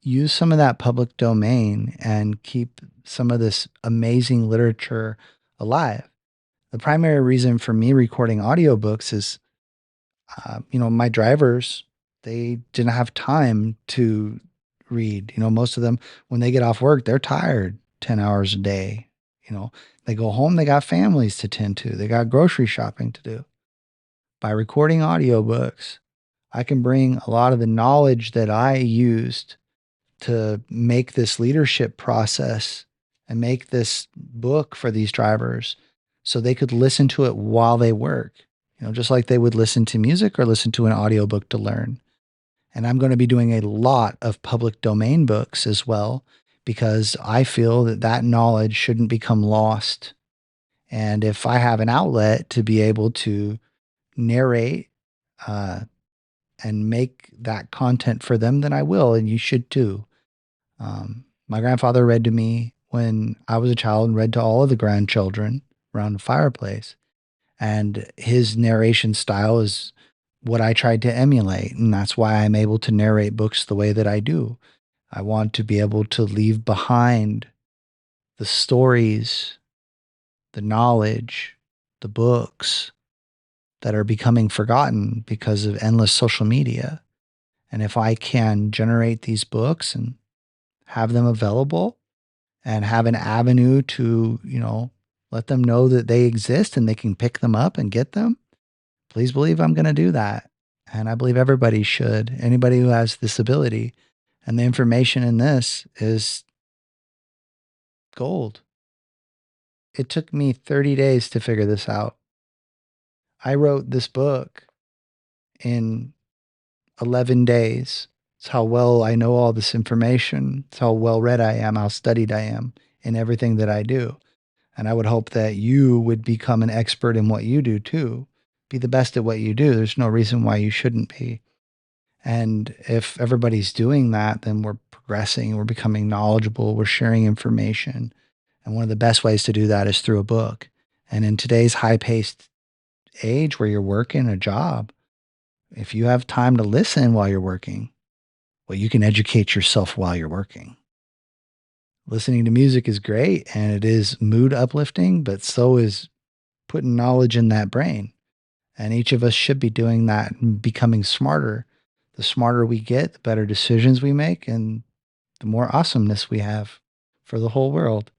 use some of that public domain and keep some of this amazing literature alive. The primary reason for me recording audiobooks is, my drivers, they didn't have time to read. Most of them, when they get off work, they're tired 10 hours a day. They go home, they got families to tend to, they got grocery shopping to do. By recording audiobooks, I can bring a lot of the knowledge that I used to make this leadership process and make this book for these drivers so they could listen to it while they work, just like they would listen to music or listen to an audiobook to learn. And I'm going to be doing a lot of public domain books as well because I feel that that knowledge shouldn't become lost. And if I have an outlet to be able to narrate uh, and make that content for them, then I will, and you should too. My grandfather read to me when I was a child and read to all of the grandchildren around the fireplace. And his narration style is what I tried to emulate. And that's why I'm able to narrate books the way that I do. I want to be able to leave behind the stories, the knowledge, the books that are becoming forgotten because of endless social media. And if I can generate these books and have them available and have an avenue to, let them know that they exist and they can pick them up and get them, please believe I'm going to do that. And I believe everybody should, anybody who has this ability. And the information in this is gold. It took me 30 days to figure this out. I wrote this book in 11 days. It's how well I know all this information. It's how well read I am, how studied I am in everything that I do. And I would hope that you would become an expert in what you do too. Be the best at what you do. There's no reason why you shouldn't be. And if everybody's doing that, then we're progressing, we're becoming knowledgeable, we're sharing information. And one of the best ways to do that is through a book. And in today's high paced age where you're working a job, if you have time to listen while you're working, well, you can educate yourself while you're working. Listening to music is great and it is mood uplifting, but so is putting knowledge in that brain. And each of us should be doing that and becoming smarter. The smarter we get, the better decisions we make, and the more awesomeness we have for the whole world.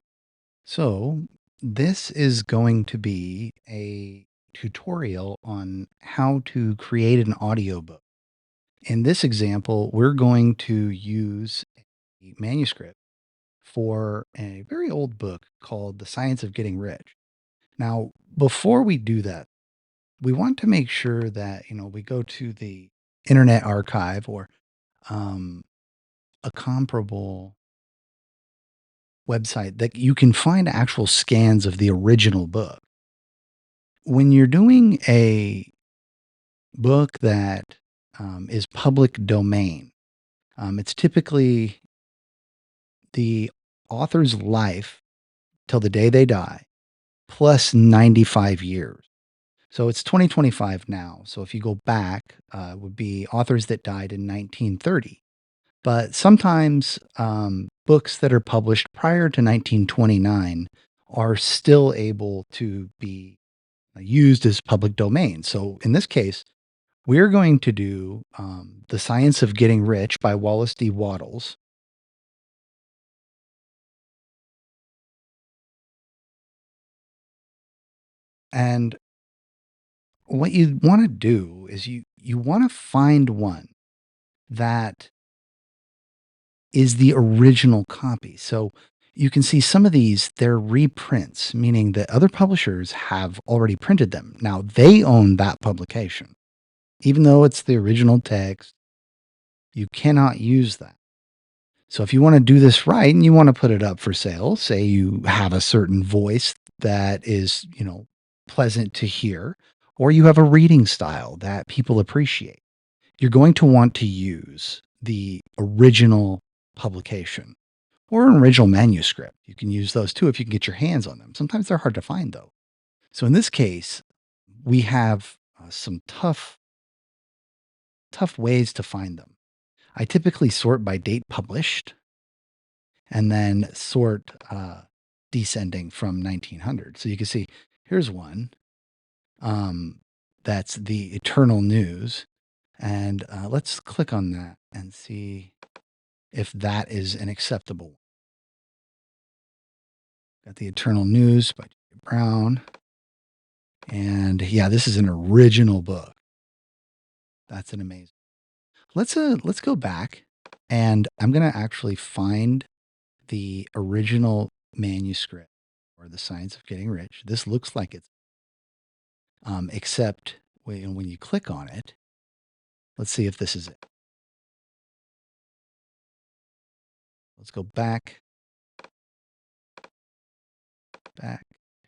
So, this is going to be a tutorial on how to create an audiobook. In this example, we're going to use a manuscript for a very old book called The Science of Getting Rich. Now, before we do that, we want to make sure that, we go to the Internet Archive or um, a comparable website that you can find actual scans of the original book. When you're doing a book that is public domain, it's typically the author's life till the day they die plus 95 years. So it's 2025 now. So if you go back, it would be authors that died in 1930. But sometimes books that are published prior to 1929 are still able to be used as public domain. So in this case, we're going to do The Science of Getting Rich by Wallace D. Wattles. And what you want to do is you want to find one that is the original copy. So you can see some of these, they're reprints, meaning that other publishers have already printed them. Now they own that publication. Even though it's the original text, you cannot use that. So if you want to do this right and you want to put it up for sale, say you have a certain voice that is, pleasant to hear, or you have a reading style that people appreciate, you're going to want to use the original publication or an original manuscript. You can use those too if you can get your hands on them. Sometimes they're hard to find though. So in this case, we have some tough ways to find them. I typically sort by date published and then sort descending from 1900. So you can see here's one um, that's the Eternal News. And let's click on that and see if that is an acceptable. Got the Eternal News by Brown. And yeah, this is an original book. That's an amazing. Let's go back and I'm gonna actually find the original manuscript or The Science of Getting Rich. This looks like it's except when you click on it, let's see if this is it. Let's go back.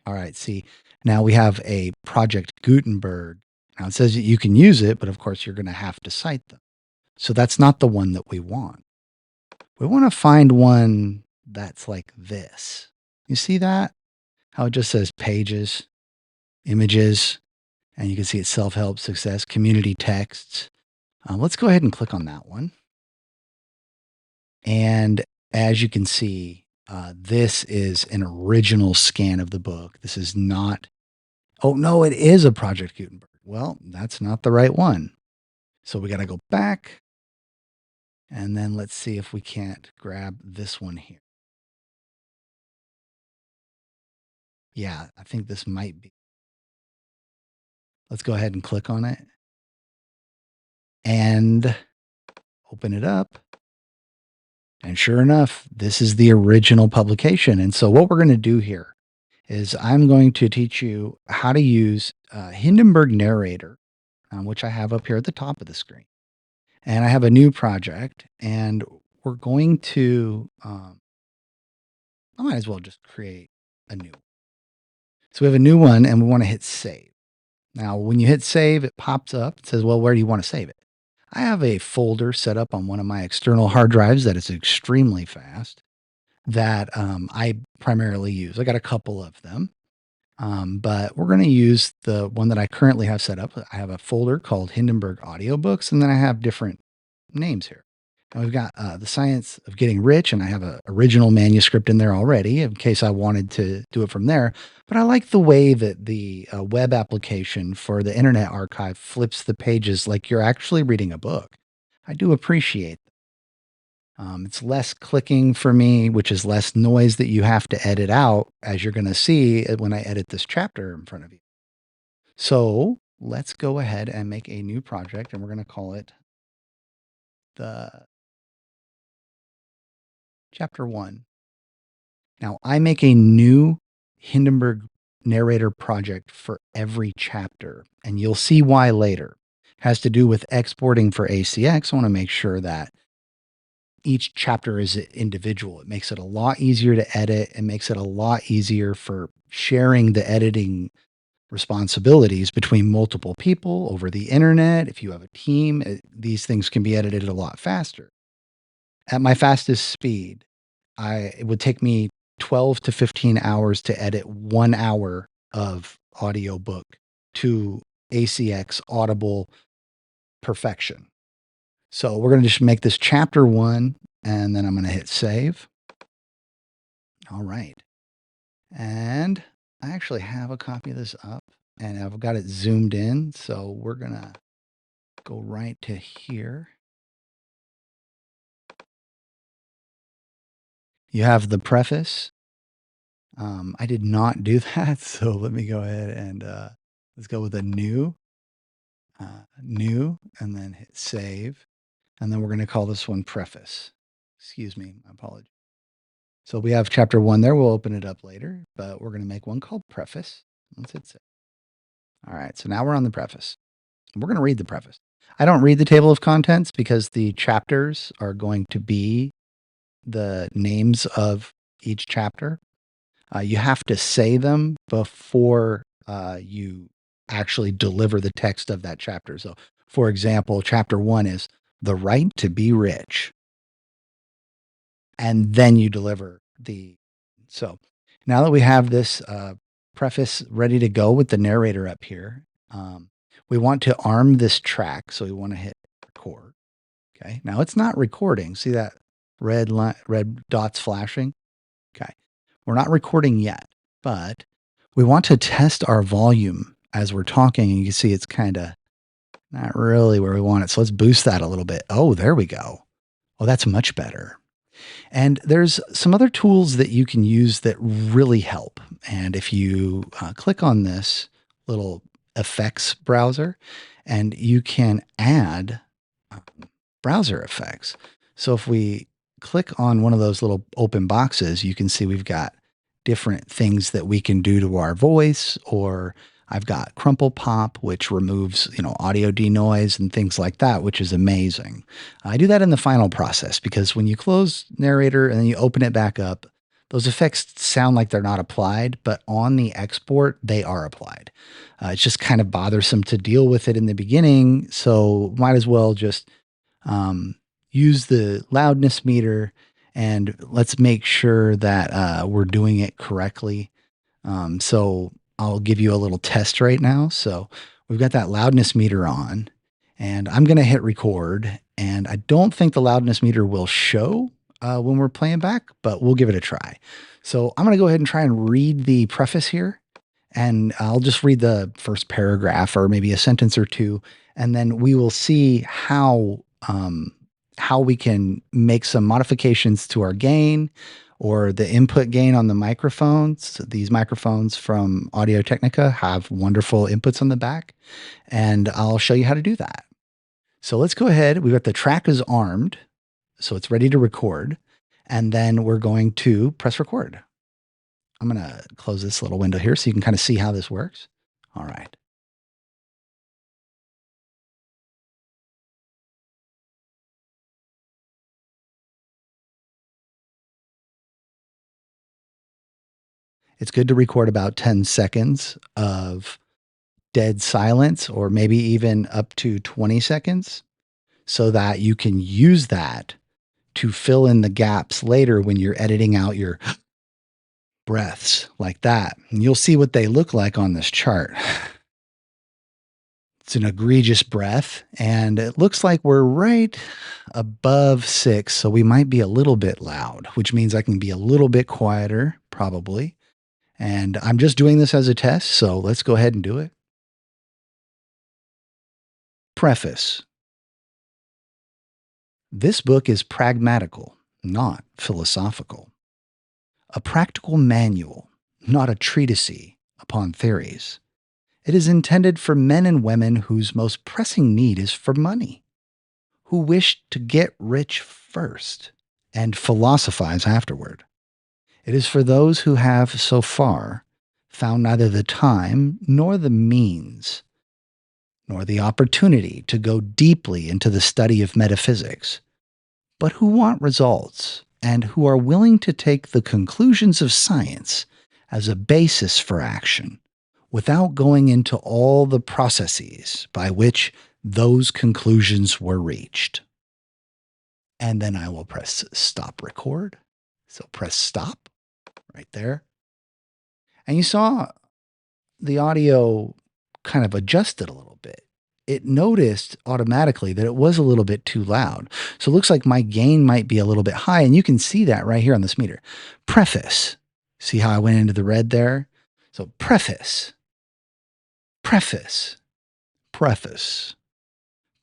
All right, see, now we have a Project Gutenberg. Now it says that you can use it, but of course you're going to have to cite them. So that's not the one that we want. We want to find one that's like this. You see that? How it just says pages, images, and you can see it's self-help, success, community texts. Let's go ahead and click on that one. And as you can see, this is an original scan of the book. This is not, oh no, it is a Project Gutenberg. Well, that's not the right one. So we got to go back and then let's see if we can't grab this one here. Yeah, I think this might be. Let's go ahead and click on it and open it up. And sure enough, this is the original publication. And so what we're going to do here is I'm going to teach you how to use Hindenburg Narrator, which I have up here at the top of the screen. And I have a new project, and we're going to, I might as well just create a new one. So we have a new one, and we want to hit save. Now, when you hit save, it pops up. It says, well, where do you want to save it? I have a folder set up on one of my external hard drives that is extremely fast that I primarily use. I got a couple of them. But we're going to use the one that I currently have set up. I have a folder called Hindenberg Audiobooks, and then I have different names here. And we've got The Science of Getting Rich, and I have an original manuscript in there already in case I wanted to do it from there. But I like the way that the web application for the Internet Archive flips the pages like you're actually reading a book. I do appreciate it's less clicking for me, which is less noise that you have to edit out, as you're going to see when I edit this chapter in front of you. So let's go ahead and make a new project, and we're going to call it the chapter 1. Now, I make a new Hindenburg narrator project for every chapter, and you'll see why later. It has to do with exporting for ACX. I want to make sure that each chapter is individual. It makes it a lot easier to edit. It makes it a lot easier for sharing the editing responsibilities between multiple people over the internet. If you have a team, these things can be edited a lot faster. At my fastest speed, it would take me 12 to 15 hours to edit 1 hour of audiobook to ACX Audible perfection. So we're going to just make this chapter 1, and then I'm going to hit save. All right. And I actually have a copy of this up, and I've got it zoomed in. So we're going to go right to here. You have the preface. I did not do that. So let me go ahead and let's go with a new, and then hit save. And then we're going to call this one preface. Excuse me. My apologies. So we have chapter 1 there. We'll open it up later, but we're going to make one called preface. Let's hit save. All right. So now we're on the preface. We're going to read the preface. I don't read the table of contents because the chapters are going to be the names of each chapter. You have to say them before you actually deliver the text of that chapter. So, for example, chapter 1 is The Right to Be Rich. And then you deliver the. So now that we have this preface ready to go with the narrator up here, we want to arm this track. So we want to hit record. Okay. Now it's not recording. See that red dots flashing? Okay. We're not recording yet, but we want to test our volume as we're talking. And you can see it's kind of not really where we want it. So let's boost that a little bit. Oh, there we go. Oh, that's much better. And there's some other tools that you can use that really help. And if you click on this little effects browser, and you can add browser effects. So if we click on one of those little open boxes, you can see we've got different things that we can do to our voice, or I've got crumple pop, which removes, audio denoise and things like that, which is amazing. I do that in the final process because when you close Narrator and then you open it back up, those effects sound like they're not applied, but on the export, they are applied. It's just kind of bothersome to deal with it in the beginning, so might as well just um, use the loudness meter and let's make sure that we're doing it correctly. So I'll give you a little test right now. So we've got that loudness meter on, and I'm going to hit record. And I don't think the loudness meter will show when we're playing back, but we'll give it a try. So I'm going to go ahead and try and read the preface here. And I'll just read the first paragraph or maybe a sentence or two, and then we will see how we can make some modifications to our gain or the input gain on the microphones. These microphones from Audio Technica have wonderful inputs on the back, and I'll show you how to do that. So let's go ahead. We've got the track is armed, so it's ready to record, and then we're going to press record. I'm going to close this little window here so you can kind of see how this works. All right. It's good to record about 10 seconds of dead silence or maybe even up to 20 seconds so that you can use that to fill in the gaps later when you're editing out your breaths like that. And you'll see what they look like on this chart. It's an egregious breath, and it looks like we're right above 6, so we might be a little bit loud, which means I can be a little bit quieter, probably. And I'm just doing this as a test, so let's go ahead and do it. Preface. This book is pragmatical, not philosophical. A practical manual, not a treatise upon theories. It is intended for men and women whose most pressing need is for money, who wish to get rich first and philosophize afterward. It is for those who have, so far, found neither the time nor the means, nor the opportunity to go deeply into the study of metaphysics, but who want results and who are willing to take the conclusions of science as a basis for action without going into all the processes by which those conclusions were reached. And then I will press stop record. So press stop right there. And you saw the audio kind of adjusted a little bit. It noticed automatically that it was a little bit too loud. So it looks like my gain might be a little bit high. And you can see that right here on this meter. Preface. See how I went into the red there? So preface, preface, preface,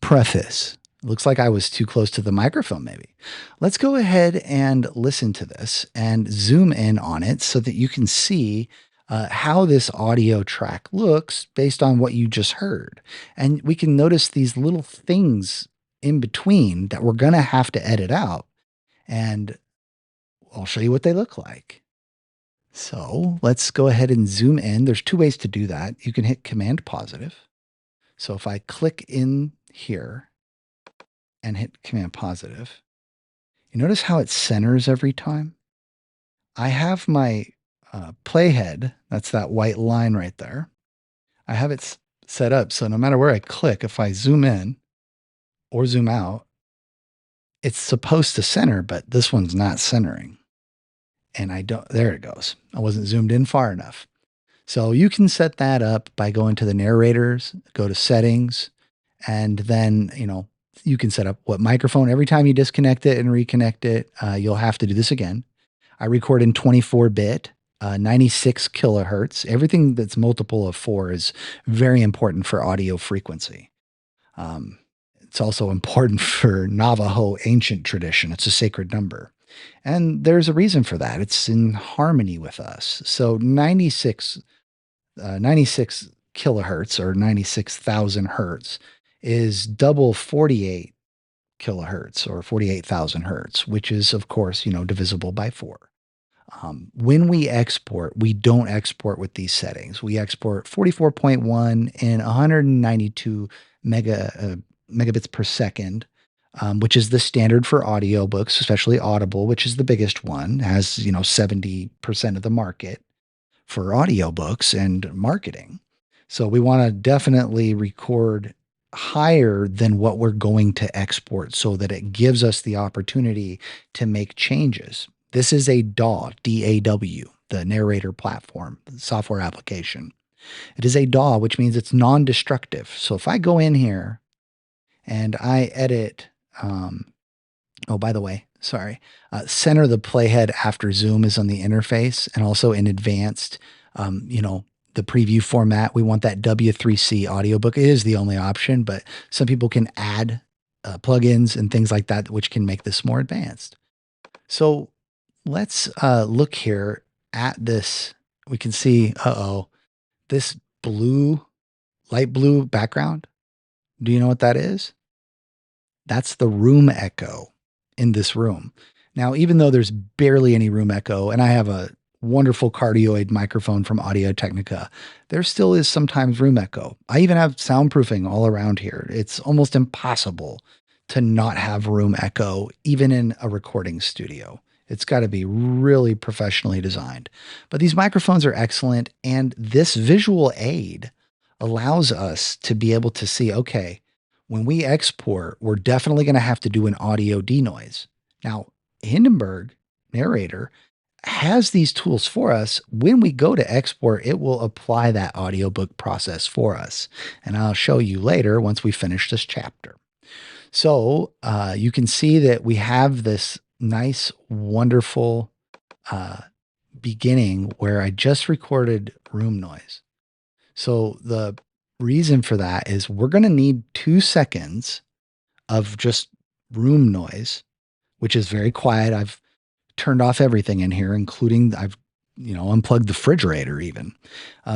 preface. Looks like I was too close to the microphone, maybe. Let's go ahead and listen to this and zoom in on it so that you can see how this audio track looks based on what you just heard. And we can notice these little things in between that we're going to have to edit out. And I'll show you what they look like. So let's go ahead and zoom in. There's two ways to do that. You can hit Command positive. So if I click in here and hit Command positive, you notice how it centers every time? I have my playhead, that's that white line right there. I have it set up so no matter where I click, if I zoom in or zoom out, it's supposed to center, but this one's not centering. And there it goes. I wasn't zoomed in far enough. So you can set that up by going to the narrators, go to settings, and then, You can set up what microphone every time you disconnect it and reconnect it. You'll have to do this again. I record in 24-bit, 96 kilohertz. Everything that's multiple of 4 is very important for audio frequency. Um, it's also important for Navajo ancient tradition. It's a sacred number. And there's a reason for that. It's in harmony with us. So 96 kilohertz or 96,000 hertz is double 48 kilohertz or 48,000 hertz, which is, of course, divisible by 4. When we export, we don't export with these settings. We export 44.1 and 192 megabits per second, which is the standard for audiobooks, especially Audible, which is the biggest one, has 70% of the market for audiobooks and marketing. So we want to definitely record higher than what we're going to export so that it gives us the opportunity to make changes. This is a DAW, DAW, the Narrator platform, software application. It is a DAW, which means it's non-destructive. So if I go in here and I edit, oh, by the way, sorry, center the playhead after zoom is on the interface, and also in advanced, the preview format, we want that W3C audiobook. It is the only option, but some people can add plugins and things like that, which can make this more advanced. So let's look here at this. We can see, this light blue background. Do you know what that is? That's the room echo in this room. Now, even though there's barely any room echo, and I have a wonderful cardioid microphone from Audio Technica, there still is sometimes room echo. I even have soundproofing all around here. It's almost impossible to not have room echo, even in a recording studio. It's got to be really professionally designed. But these microphones are excellent, and this visual aid allows us to be able to see, okay, when we export, we're definitely going to have to do an audio denoise. Now, Hindenberg Narrator has these tools for us. When we go to export, it will apply that audiobook process for us. And I'll show you later once we finish this chapter. So you can see that we have this nice, wonderful beginning where I just recorded room noise. So the reason for that is we're going to need 2 seconds of just room noise, which is very quiet. I've turned off everything in here, including I've unplugged the refrigerator even,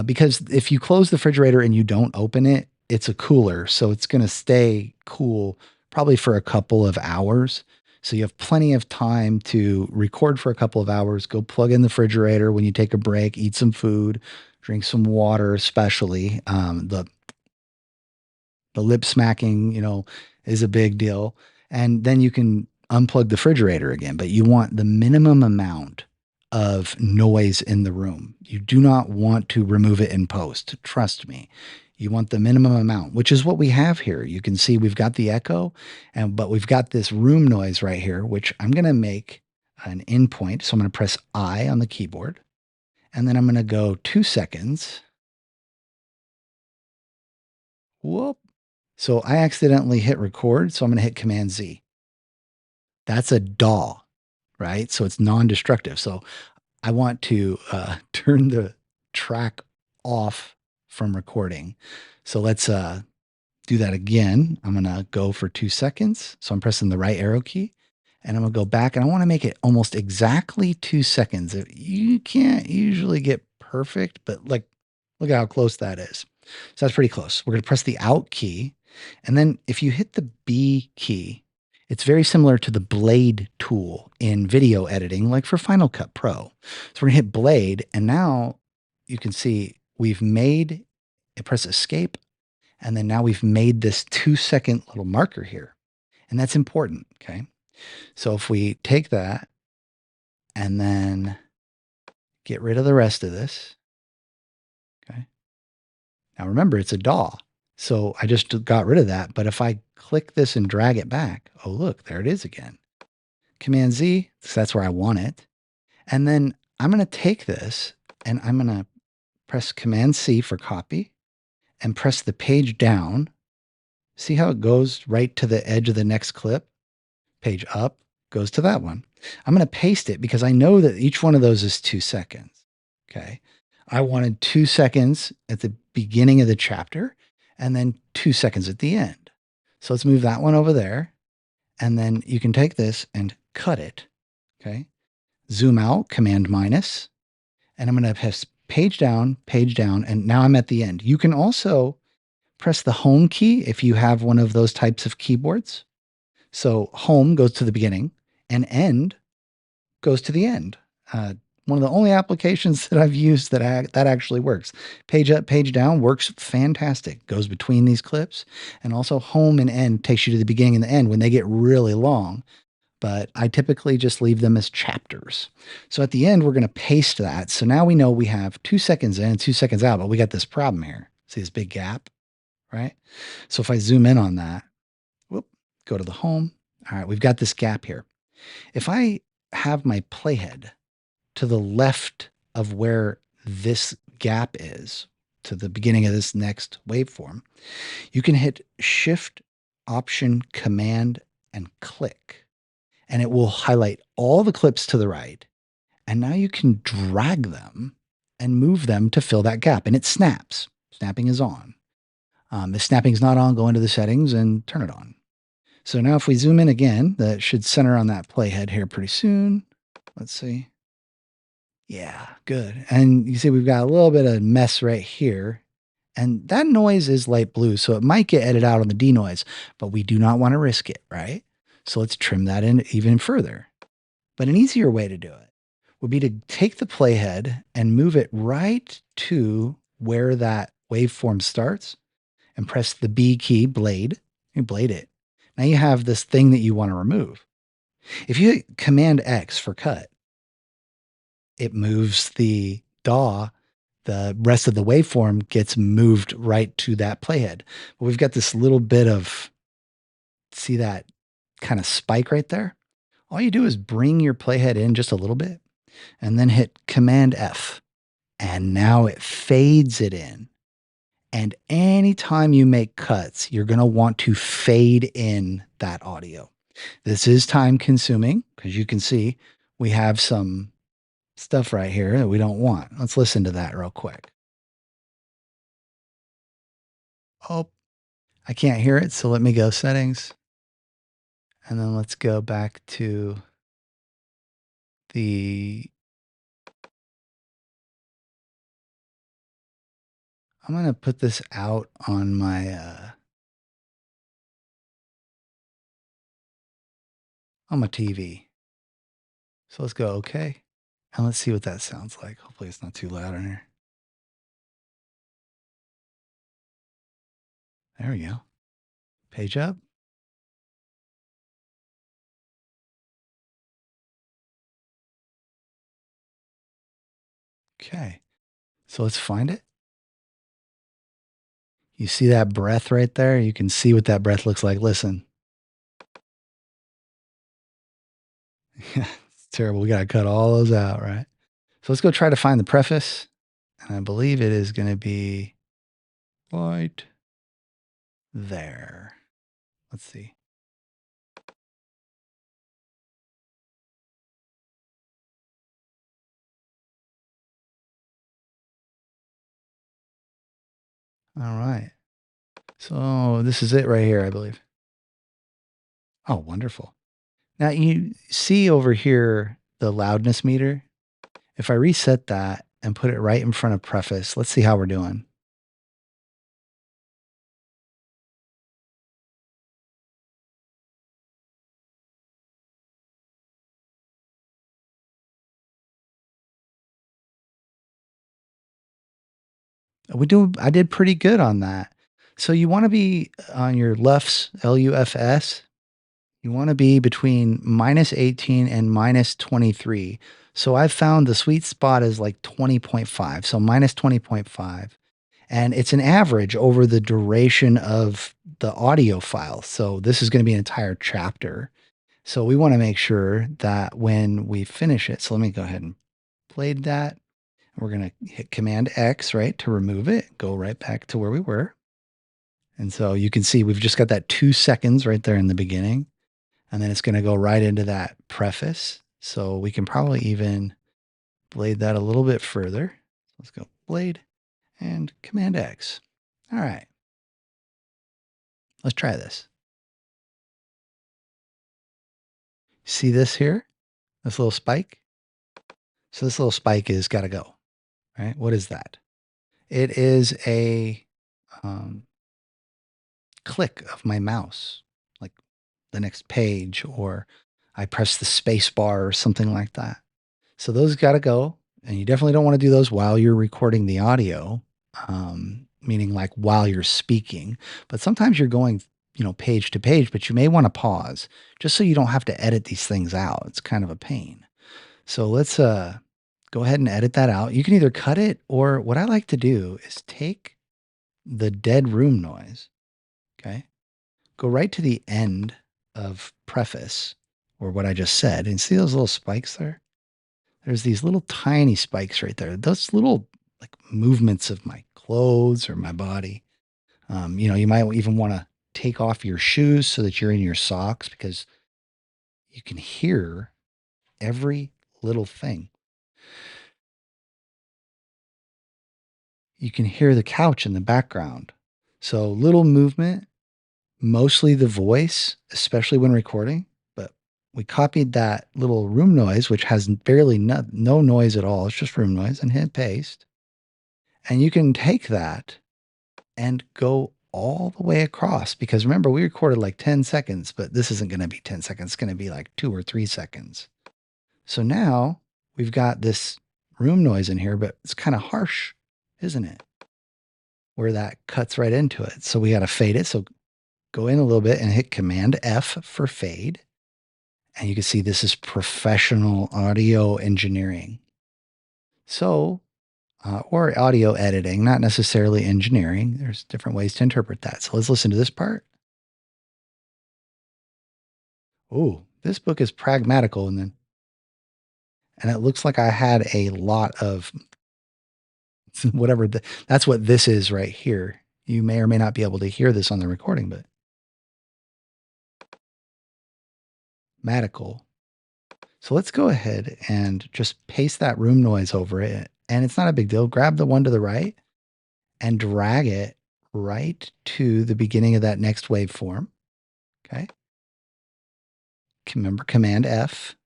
because if you close the refrigerator and you don't open it, it's a cooler, so it's going to stay cool probably for a couple of hours. So you have plenty of time to record for a couple of hours, go plug in the refrigerator when you take a break, eat some food, drink some water, especially the lip smacking, is a big deal. And then you can unplug the refrigerator again, but you want the minimum amount of noise in the room. You do not want to remove it in post. Trust me. You want the minimum amount, which is what we have here. You can see we've got the echo, but we've got this room noise right here, which I'm going to make an endpoint. So I'm going to press I on the keyboard, and then I'm going to go 2 seconds. Whoop. So I accidentally hit record, so I'm going to hit Command Z. That's a DAW, right? So it's non-destructive. So I want to turn the track off from recording. So let's do that again. I'm going to go for 2 seconds. So I'm pressing the right arrow key, and I'm going to go back, and I want to make it almost exactly 2 seconds. You can't usually get perfect, but look at how close that is. So that's pretty close. We're going to press the Alt key. And then if you hit the B key, it's very similar to the blade tool in video editing, like for Final Cut Pro. So we're going to hit blade. And now you can see we've made, press escape. And then now we've made this 2 second little marker here. And that's important. Okay. So if we take that and then get rid of the rest of this. Okay. Now remember, it's a DAW. So I just got rid of that. But if I click this and drag it back, oh, look, there it is again. Command Z, so that's where I want it. And then I'm going to take this and I'm going to press Command C for copy and press the page down See how it goes right to the edge of the next clip? Page up goes to that one. I'm going to paste it because I know that each one of those is 2 seconds. Okay. I wanted 2 seconds at the beginning of the chapter and then 2 seconds at the end. So let's move that one over there. And then you can take this and cut it. Okay. Zoom out, Command minus, and I'm going to press page down, and now I'm at the end. You can also press the home key if you have one of those types of keyboards. So home goes to the beginning and end goes to the end. One of the only applications that I've used that actually works. Page up, page down works fantastic. Goes between these clips, and also home and end takes you to the beginning and the end when they get really long. But I typically just leave them as chapters. So at the end, we're going to paste that. So now we know we have 2 seconds in, 2 seconds out, but we got this problem here. See this big gap, right? So if I zoom in on that, whoop, go to the home. All right, we've got this gap here. If I have my playhead to the left of where this gap is, to the beginning of this next waveform, you can hit Shift, Option, Command, and click, and it will highlight all the clips to the right. And now you can drag them and move them to fill that gap, and it snaps. Snapping is on. If snapping is not on, go into the settings and turn it on. So now if we zoom in again, that should center on that playhead here pretty soon. Let's see. Yeah, good. And you see we've got a little bit of mess right here. And that noise is light blue, so it might get edited out on the denoise, but we do not want to risk it, right? So let's trim that in even further. But an easier way to do it would be to take the playhead and move it right to where that waveform starts and press the B key, blade. You blade it. Now you have this thing that you want to remove. If you hit Command X for cut, it moves the DAW. The rest of the waveform gets moved right to that playhead. But we've got this little bit of, see that kind of spike right there? All you do is bring your playhead in just a little bit and then hit Command F. And now it fades it in. And anytime you make cuts, you're going to want to fade in that audio. This is time consuming because you can see we have some stuff right here that we don't want. Let's listen to that real quick. Oh, I can't hear it. So let me go settings. And then let's go back to the, I'm going to put this out on my TV. So let's go okay. And let's see what that sounds like. Hopefully it's not too loud in here. There we go. Page up. Okay. So let's find it. You see that breath right there? You can see what that breath looks like. Listen. It's terrible. We got to cut all those out, right? So let's go try to find the preface. And I believe it is going to be right there. Let's see. All right. So this is it right here, I believe. Oh, wonderful. Now you see over here the loudness meter. If I reset that and put it right in front of preface, let's see how we're doing. I did pretty good on that. So you want to be on your LUFS, LUFS. You want to be between -18 and -23. So I've found the sweet spot is like 20.5. So -20.5. And it's an average over the duration of the audio file. So this is going to be an entire chapter. So we want to make sure that when we finish it, so let me go ahead and play that. We're going to hit Command X, right, to remove it, go right back to where we were. And so you can see we've just got that 2 seconds right there in the beginning. And then it's going to go right into that preface. So we can probably even blade that a little bit further. Let's go blade and Command X. All right. Let's try this. See this here? This little spike? So this little spike is got to go, right? What is that? It is a um, click of my mouse, like the next page, or I press the space bar or something like that. So those got to go. And you definitely don't want to do those while you're recording the audio, meaning like while you're speaking. But sometimes you're going, page to page, but you may want to pause just so you don't have to edit these things out. It's kind of a pain. So let's go ahead and edit that out. You can either cut it, or what I like to do is take the dead room noise, okay? Go right to the end of preface, or what I just said, and see those little spikes there? There's these little tiny spikes right there. Those little like movements of my clothes or my body. You might even want to take off your shoes so that you're in your socks, because you can hear every little thing. You can hear the couch in the background. So little movement, mostly the voice, especially when recording. But we copied that little room noise, which has barely no noise at all. It's just room noise, and hit paste. And you can take that and go all the way across, because remember, we recorded like 10 seconds, but this isn't going to be 10 seconds. It's going to be like 2 or 3 seconds. So now we've got this room noise in here, but it's kind of harsh, isn't it? Where that cuts right into it. So we got to fade it. So go in a little bit and hit Command F for fade. And you can see this is professional audio engineering. So, or audio editing, not necessarily engineering. There's different ways to interpret that. So let's listen to this part. Oh, this book is pragmatical. And it looks like I had a lot of whatever. That's what this is right here. You may or may not be able to hear this on the recording, but matical. So let's go ahead and just paste that room noise over it. And it's not a big deal. Grab the one to the right and drag it right to the beginning of that next waveform. Okay. Remember Command F,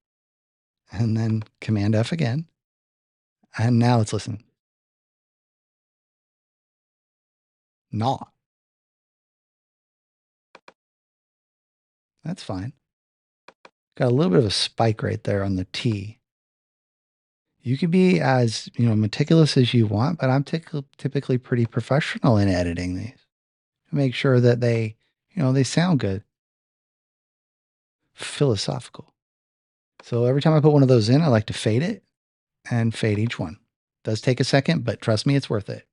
and then Command F again. And now let's listen. Not. That's fine. Got a little bit of a spike right there on the T. You can be as meticulous as you want, but I'm typically pretty professional in editing these to make sure that they sound good. Philosophical. So every time I put one of those in, I like to fade it and fade each one. Does take a second, but trust me, it's worth it.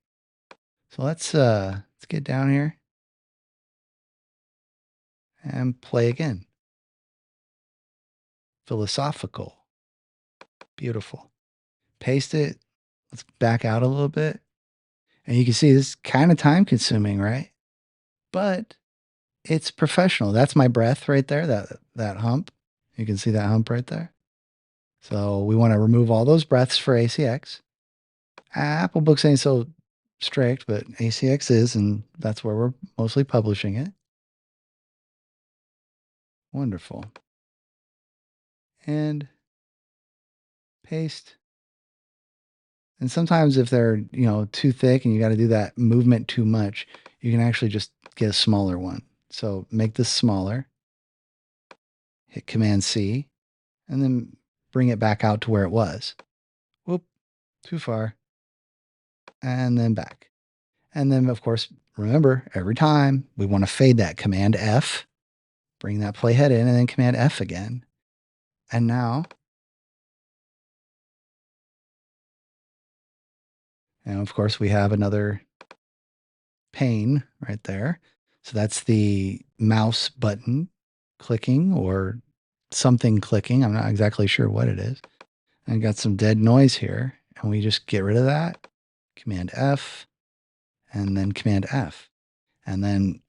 So let's get down here and play again. Philosophical. Beautiful. Paste it. Let's back out a little bit. And you can see this is kind of time consuming, right? But it's professional. That's my breath right there, that hump. You can see that hump right there. So we want to remove all those breaths for ACX. Apple Books ain't so strict, but ACX is, and that's where we're mostly publishing it. Wonderful. And paste. And sometimes if they're, too thick and you got to do that movement too much, you can actually just get a smaller one. So make this smaller, hit Command C, and then bring it back out to where it was. Whoop, too far. And then back. And then, of course, remember, every time we want to fade that. Command F, bring that playhead in, and then Command F again. And now, and of course, we have another pane right there. So that's the mouse button clicking or something clicking. I'm not exactly sure what it is. I got some dead noise here, and we just get rid of that. Command F, and then Command F. And then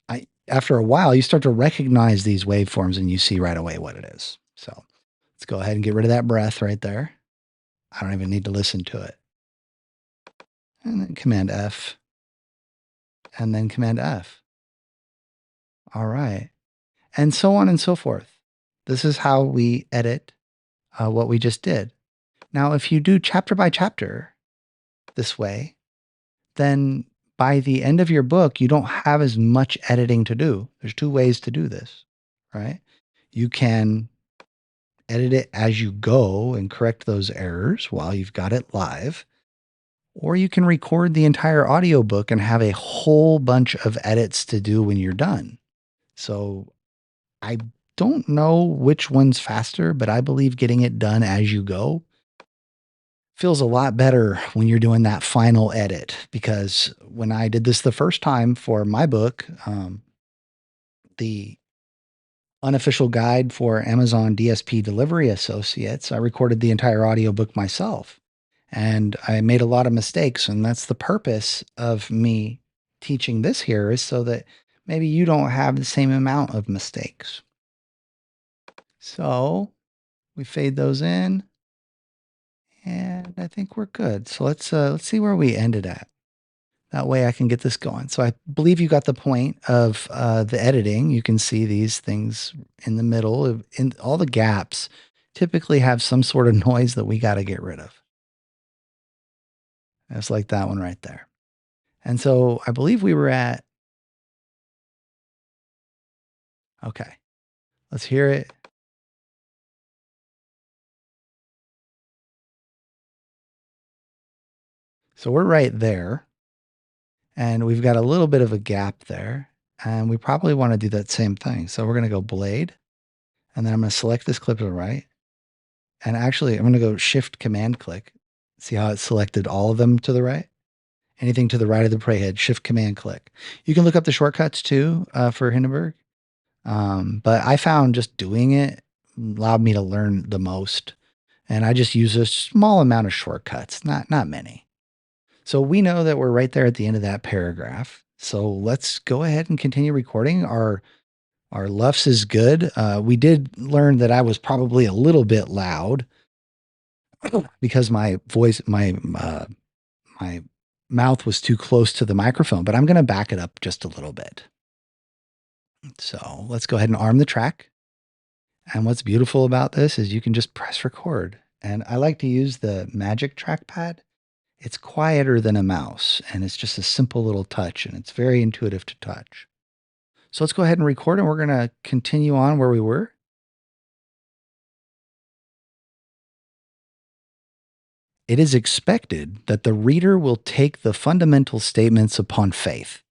after a while, you start to recognize these waveforms and you see right away what it is. So let's go ahead and get rid of that breath right there. I don't even need to listen to it. And then Command F, and then Command F. All right. And so on and so forth. This is how we edit what we just did. Now, if you do chapter by chapter this way, then by the end of your book, you don't have as much editing to do. There's two ways to do this, right? You can edit it as you go and correct those errors while you've got it live. Or you can record the entire audiobook and have a whole bunch of edits to do when you're done. So I don't know which one's faster, but I believe getting it done as you go feels a lot better when you're doing that final edit. Because when I did this the first time for my book, the unofficial guide for Amazon DSP delivery associates, I recorded the entire audiobook myself. And I made a lot of mistakes. And that's the purpose of me teaching this here, is so that maybe you don't have the same amount of mistakes. So we fade those in, and I think we're good. So let's see where we ended at. That way I can get this going. So I believe you got the point of the editing. You can see these things in the middle. In all the gaps typically have some sort of noise that we got to get rid of. That's like that one right there. And so I believe we were at, okay, let's hear it. So we're right there. And we've got a little bit of a gap there. And we probably want to do that same thing. So we're going to go blade. And then I'm going to select this clip to the right. And actually, I'm going to go Shift Command click. See how it selected all of them to the right? Anything to the right of the prey head, Shift Command click. You can look up the shortcuts too for Hindenberg. But I found just doing it allowed me to learn the most. And I just use a small amount of shortcuts, not many. So we know that we're right there at the end of that paragraph. So let's go ahead and continue recording. Our LUFS is good. We did learn that I was probably a little bit loud because my voice, my mouth was too close to the microphone, but I'm going to back it up just a little bit. So let's go ahead and arm the track. And what's beautiful about this is you can just press record. And I like to use the Magic trackpad. It's quieter than a mouse, and it's just a simple little touch, and it's very intuitive to touch. So let's go ahead and record, and we're going to continue on where we were. It is expected that the reader will take the fundamental statements upon faith,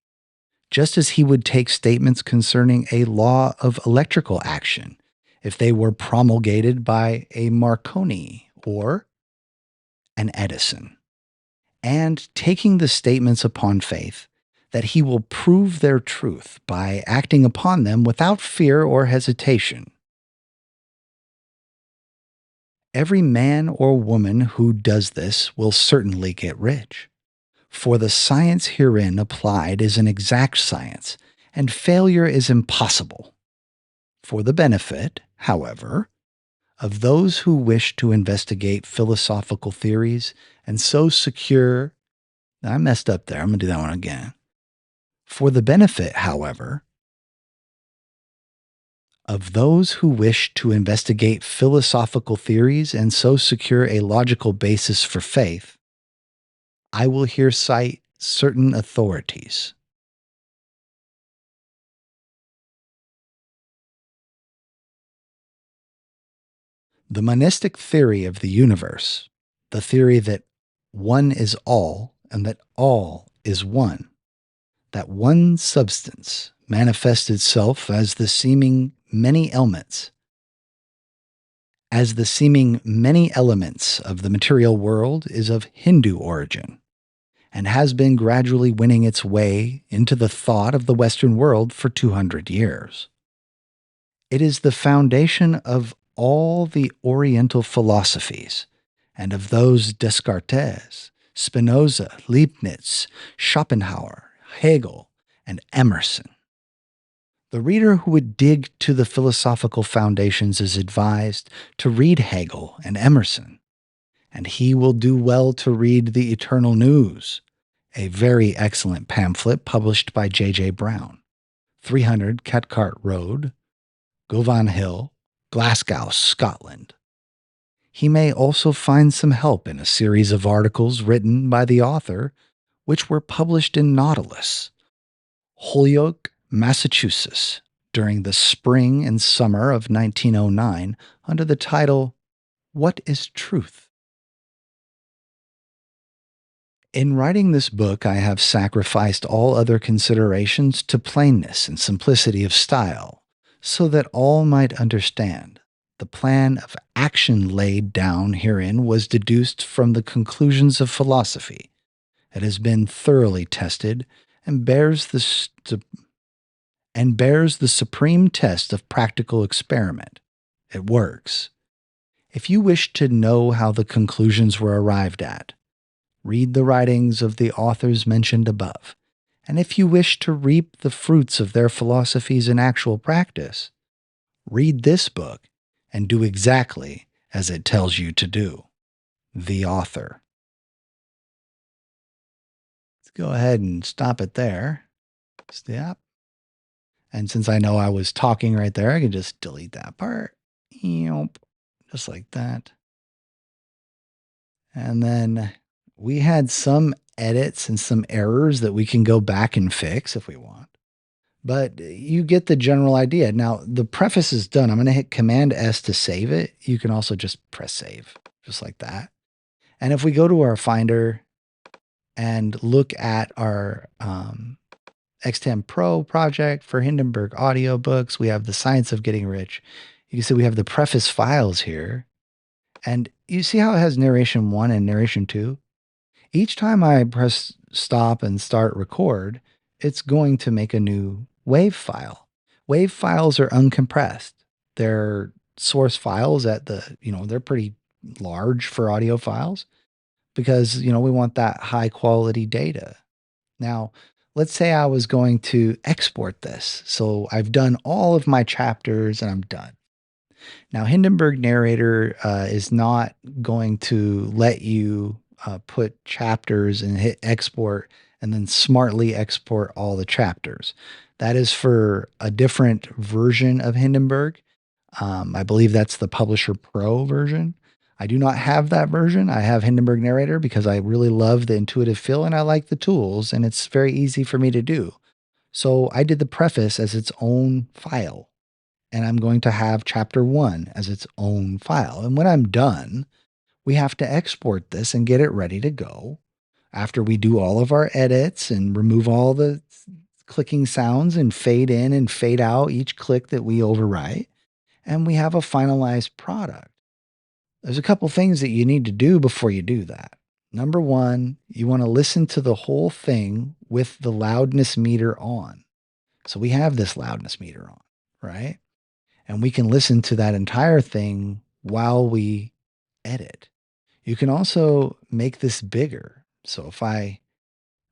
just as he would take statements concerning a law of electrical action if they were promulgated by a Marconi or an Edison, and taking the statements upon faith that he will prove their truth by acting upon them without fear or hesitation. Every man or woman who does this will certainly get rich, for the science herein applied is an exact science, and failure is impossible. For the benefit, however, of those who wish to investigate philosophical theories and so secure, I messed up there, I'm going to do that one again. For the benefit, however, of those who wish to investigate philosophical theories and so secure a logical basis for faith, I will here cite certain authorities. The monistic theory of the universe, the theory that one is all and that all is one, that one substance manifests itself as the seeming many elements, of the material world, is of Hindu origin and has been gradually winning its way into the thought of the Western world for 200 years. It is the foundation of all the Oriental philosophies and of those Descartes, Spinoza, Leibniz, Schopenhauer, Hegel, and Emerson. The reader who would dig to the philosophical foundations is advised to read Hegel and Emerson, and he will do well to read The Eternal News, a very excellent pamphlet published by J. Brown, 300 Cathcart Road, Govan Hill, Glasgow, Scotland. He may also find some help in a series of articles written by the author, which were published in Nautilus, Holyoke, Massachusetts, during the spring and summer of 1909 under the title, What is Truth? In writing this book, I have sacrificed all other considerations to plainness and simplicity of style, so that all might understand. The plan of action laid down herein was deduced from the conclusions of philosophy. It has been thoroughly tested and bears the supreme test of practical experiment. It works. If you wish to know how the conclusions were arrived at, read the writings of the authors mentioned above. And if you wish to reap the fruits of their philosophies in actual practice, read this book and do exactly as it tells you to do. The author. Let's go ahead and stop it there. Stop. And since I know I was talking right there, I can just delete that part. Yep. Just like that. And then we had some edits and some errors that we can go back and fix if we want. But you get the general idea. Now, the preface is done. I'm going to hit Command S to save it. You can also just press save, just like that. And if we go to our Finder and look at our X10 Pro project for Hindenburg audiobooks, we have the Science of Getting Rich. You can see we have the preface files here. And you see how it has narration 1 and narration 2? Each time I press stop and start record, it's going to make a new WAV file. WAV files are uncompressed. They're source files at they're pretty large for audio files because, we want that high quality data. Now, let's say I was going to export this. So I've done all of my chapters and I'm done. Now, Hindenburg Narrator is not going to let you put chapters and hit export and then smartly export all the chapters. That is for a different version of Hindenburg. I believe that's the Publisher Pro version. I do not have that version. I have Hindenburg Narrator because I really love the intuitive feel and I like the tools and it's very easy for me to do. So I did the preface as its own file and I'm going to have chapter 1 as its own file. And when I'm done, we have to export this and get it ready to go after we do all of our edits and remove all the clicking sounds and fade in and fade out each click that we overwrite. And we have a finalized product. There's a couple things that you need to do before you do that. Number 1, you want to listen to the whole thing with the loudness meter on. So we have this loudness meter on, right? And we can listen to that entire thing while we edit. You can also make this bigger. So if we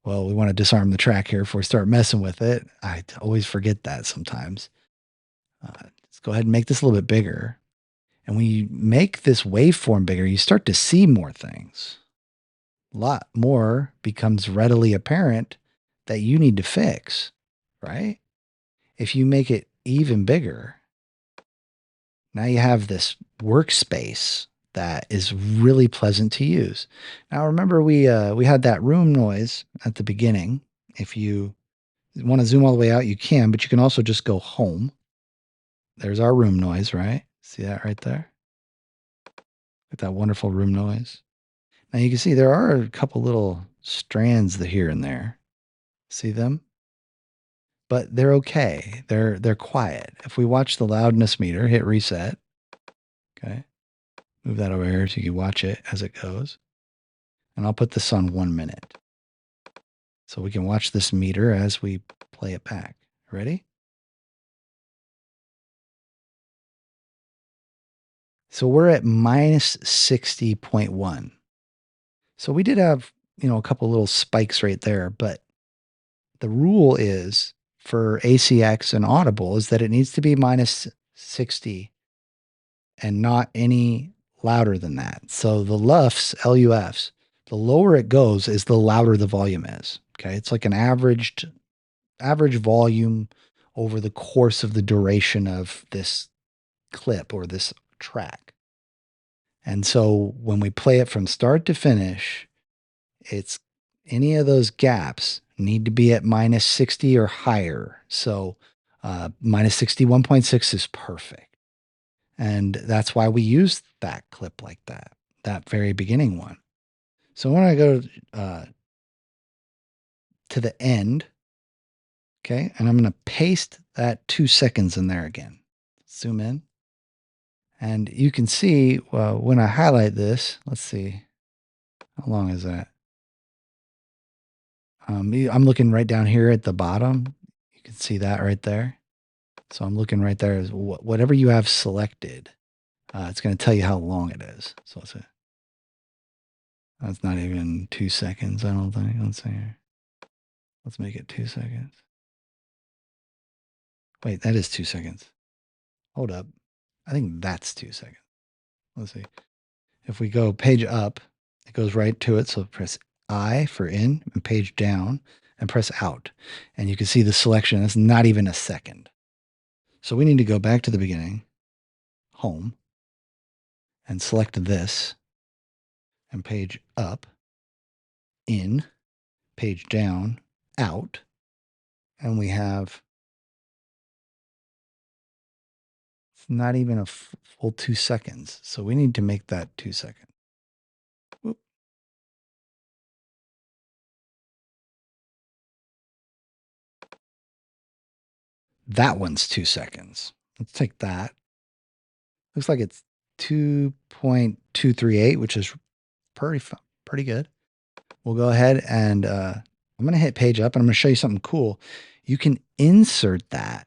want to disarm the track here before we start messing with it. I always forget that sometimes. Let's go ahead and make this a little bit bigger. And when you make this waveform bigger, you start to see more things. A lot more becomes readily apparent that you need to fix, right? If you make it even bigger, now you have this workspace that is really pleasant to use. Now remember we had that room noise at the beginning. If you want to zoom all the way out, you can, but you can also just go home. There's our room noise, right? See that right there? With that wonderful room noise. Now you can see there are a couple little strands here and there. See them? But they're okay. They're quiet. If we watch the loudness meter, hit reset. Okay. Move that over here so you can watch it as it goes. And I'll put this on 1 minute. So we can watch this meter as we play it back. Ready? So we're at minus 60.1. So we did have, a couple little spikes right there, but the rule is for ACX and Audible is that it needs to be minus 60 and not any louder than that. So the LUFs, LUFs, the lower it goes is the louder the volume is. Okay. It's like an average volume over the course of the duration of this clip or this track. And so when we play it from start to finish, it's any of those gaps need to be at minus 60 or higher. So minus 61.6 is perfect. And that's why we use that clip like that, that very beginning one. So when I go to the end, okay, and I'm going to paste that 2 seconds in there again. Zoom in. And you can see when I highlight this, let's see, how long is that? I'm looking right down here at the bottom. You can see that right there. So I'm looking right there as whatever you have selected. It's going to tell you how long it is. So let's see. That's not even 2 seconds, I don't think. Let's see here. Let's make it 2 seconds. Wait, that is 2 seconds. Hold up. I think that's 2 seconds. Let's see. If we go page up, it goes right to it. So press I for in and page down and press out. And you can see the selection. It's not even a second. So we need to go back to the beginning, home, and select this and page up, in, page down, out. And we have, it's not even a full 2 seconds. So we need to make that 2 seconds. Whoop. That one's 2 seconds. Let's take that. Looks like it's 2.238, which is pretty good. We'll go ahead and I'm going to hit page up and I'm going to show you something cool. You can insert that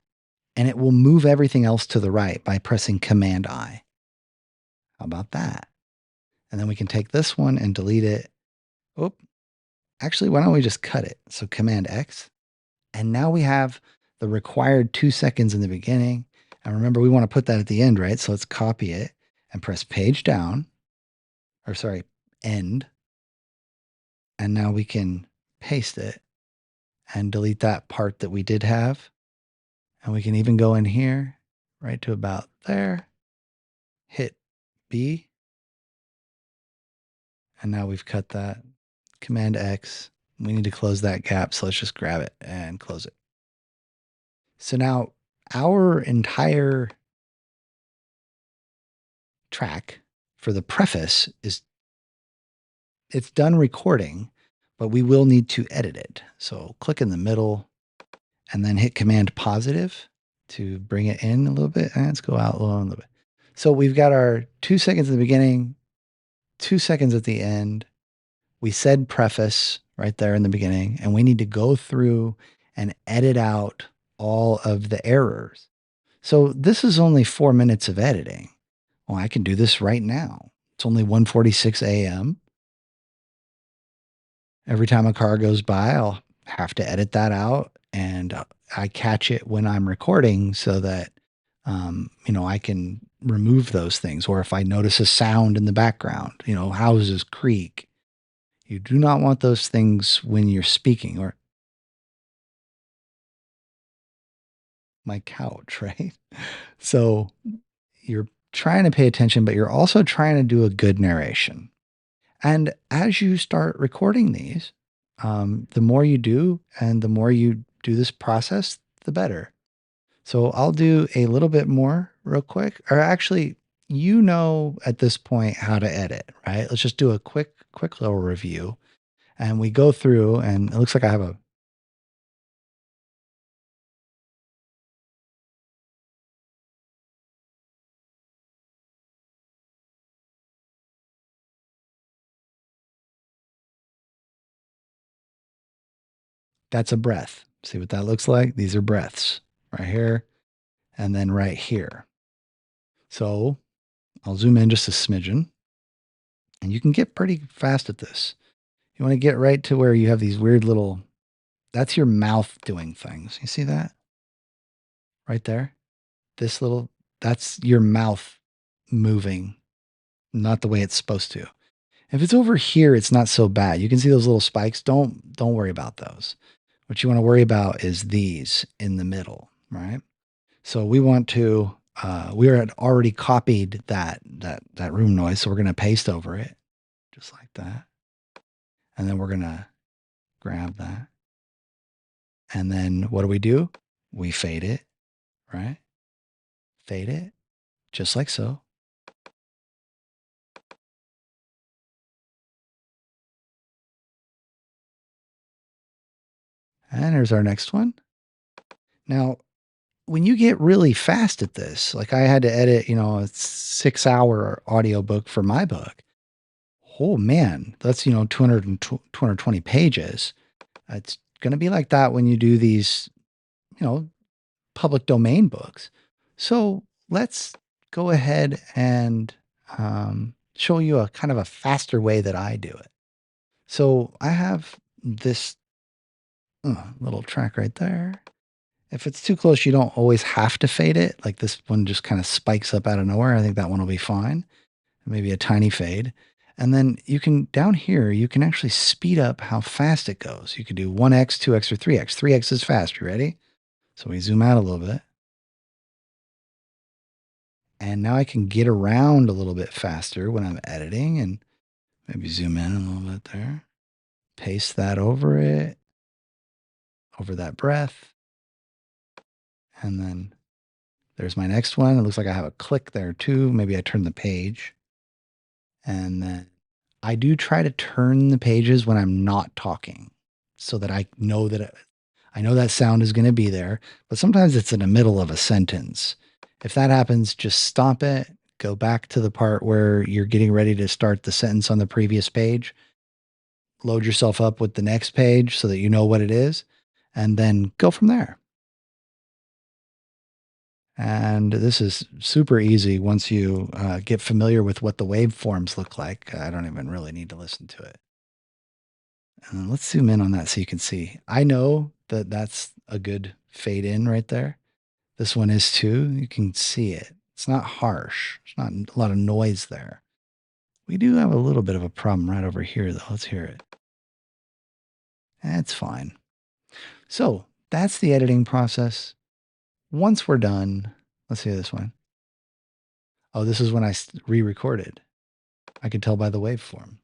and it will move everything else to the right by pressing Command I. How about that? And then we can take this one and delete it. Oh, actually, why don't we just cut it? So Command X. And now we have the required 2 seconds in the beginning. And remember, we want to put that at the end, right? So let's copy it and press page down, or sorry, end. And now we can paste it and delete that part that we did have. And we can even go in here right to about there, hit B. And now we've cut that. Command X. We need to close that gap. So let's just grab it and close it. So now our entire track for the preface is it's done recording, but we will need to edit it. So click in the middle and then hit Command positive to bring it in a little bit. And let's go out a little bit. So we've got our 2 seconds at the beginning, 2 seconds at the end. We said preface right there in the beginning, and we need to go through and edit out all of the errors. So this is only 4 minutes of editing. Well, I can do this right now. It's only 1:46 a.m. Every time a car goes by, I'll have to edit that out, and I catch it when I'm recording so that I can remove those things. Or if I notice a sound in the background, houses creak. You do not want those things when you're speaking, or my couch, right? So you're trying to pay attention, but you're also trying to do a good narration. And as you start recording these, the more you do and the more you do this process, the better. So I'll do a little bit more real quick. Or actually, at this point how to edit, right? Let's just do a quick little review. And we go through, and it looks like I have a that's a breath. See what that looks like? These are breaths right here and then right here. So I'll zoom in just a smidgen, and you can get pretty fast at this. You want to get right to where you have these weird little that's your mouth doing things. You see that right there? This little that's your mouth moving, not the way it's supposed to. If it's over here, it's not so bad. You can see those little spikes. Don't worry about those. What you want to worry about is these in the middle, right? So we want to we had already copied that room noise, so we're going to paste over it just like that. And then we're going to grab that. And then what do? We fade it, right? Fade it just like so. And there's our next one. Now, when you get really fast at this, like I had to edit, a 6-hour audiobook for my book. Oh man, that's, 220 pages. It's going to be like that when you do these, you know, public domain books. So let's go ahead and show you a kind of a faster way that I do it. So I have this little track right there. If it's too close, you don't always have to fade it. Like this one just kind of spikes up out of nowhere. I think that one will be fine. Maybe a tiny fade. And then you can, down here, you can actually speed up how fast it goes. You can do 1x, 2x, or 3x. 3x is fast. You ready? So we zoom out a little bit. And now I can get around a little bit faster when I'm editing and maybe zoom in a little bit there. Paste that over it, over that breath. And then there's my next one. It looks like I have a click there too. Maybe I turn the page. And then I do try to turn the pages when I'm not talking so that I know that sound is going to be there, but sometimes it's in the middle of a sentence. If that happens, just stop it, go back to the part where you're getting ready to start the sentence on the previous page, load yourself up with the next page so that you know what it is, and then go from there. And this is super easy once you get familiar with what the waveforms look like. I don't even really need to listen to it. Let's zoom in on that so you can see. I know that that's a good fade in right there. This one is too. You can see it. It's not harsh. There's not a lot of noise there. We do have a little bit of a problem right over here, though. Let's hear it. That's fine. So that's the editing process. Once we're done, let's hear this one. Oh, this is when I re-recorded. I could tell by the waveform.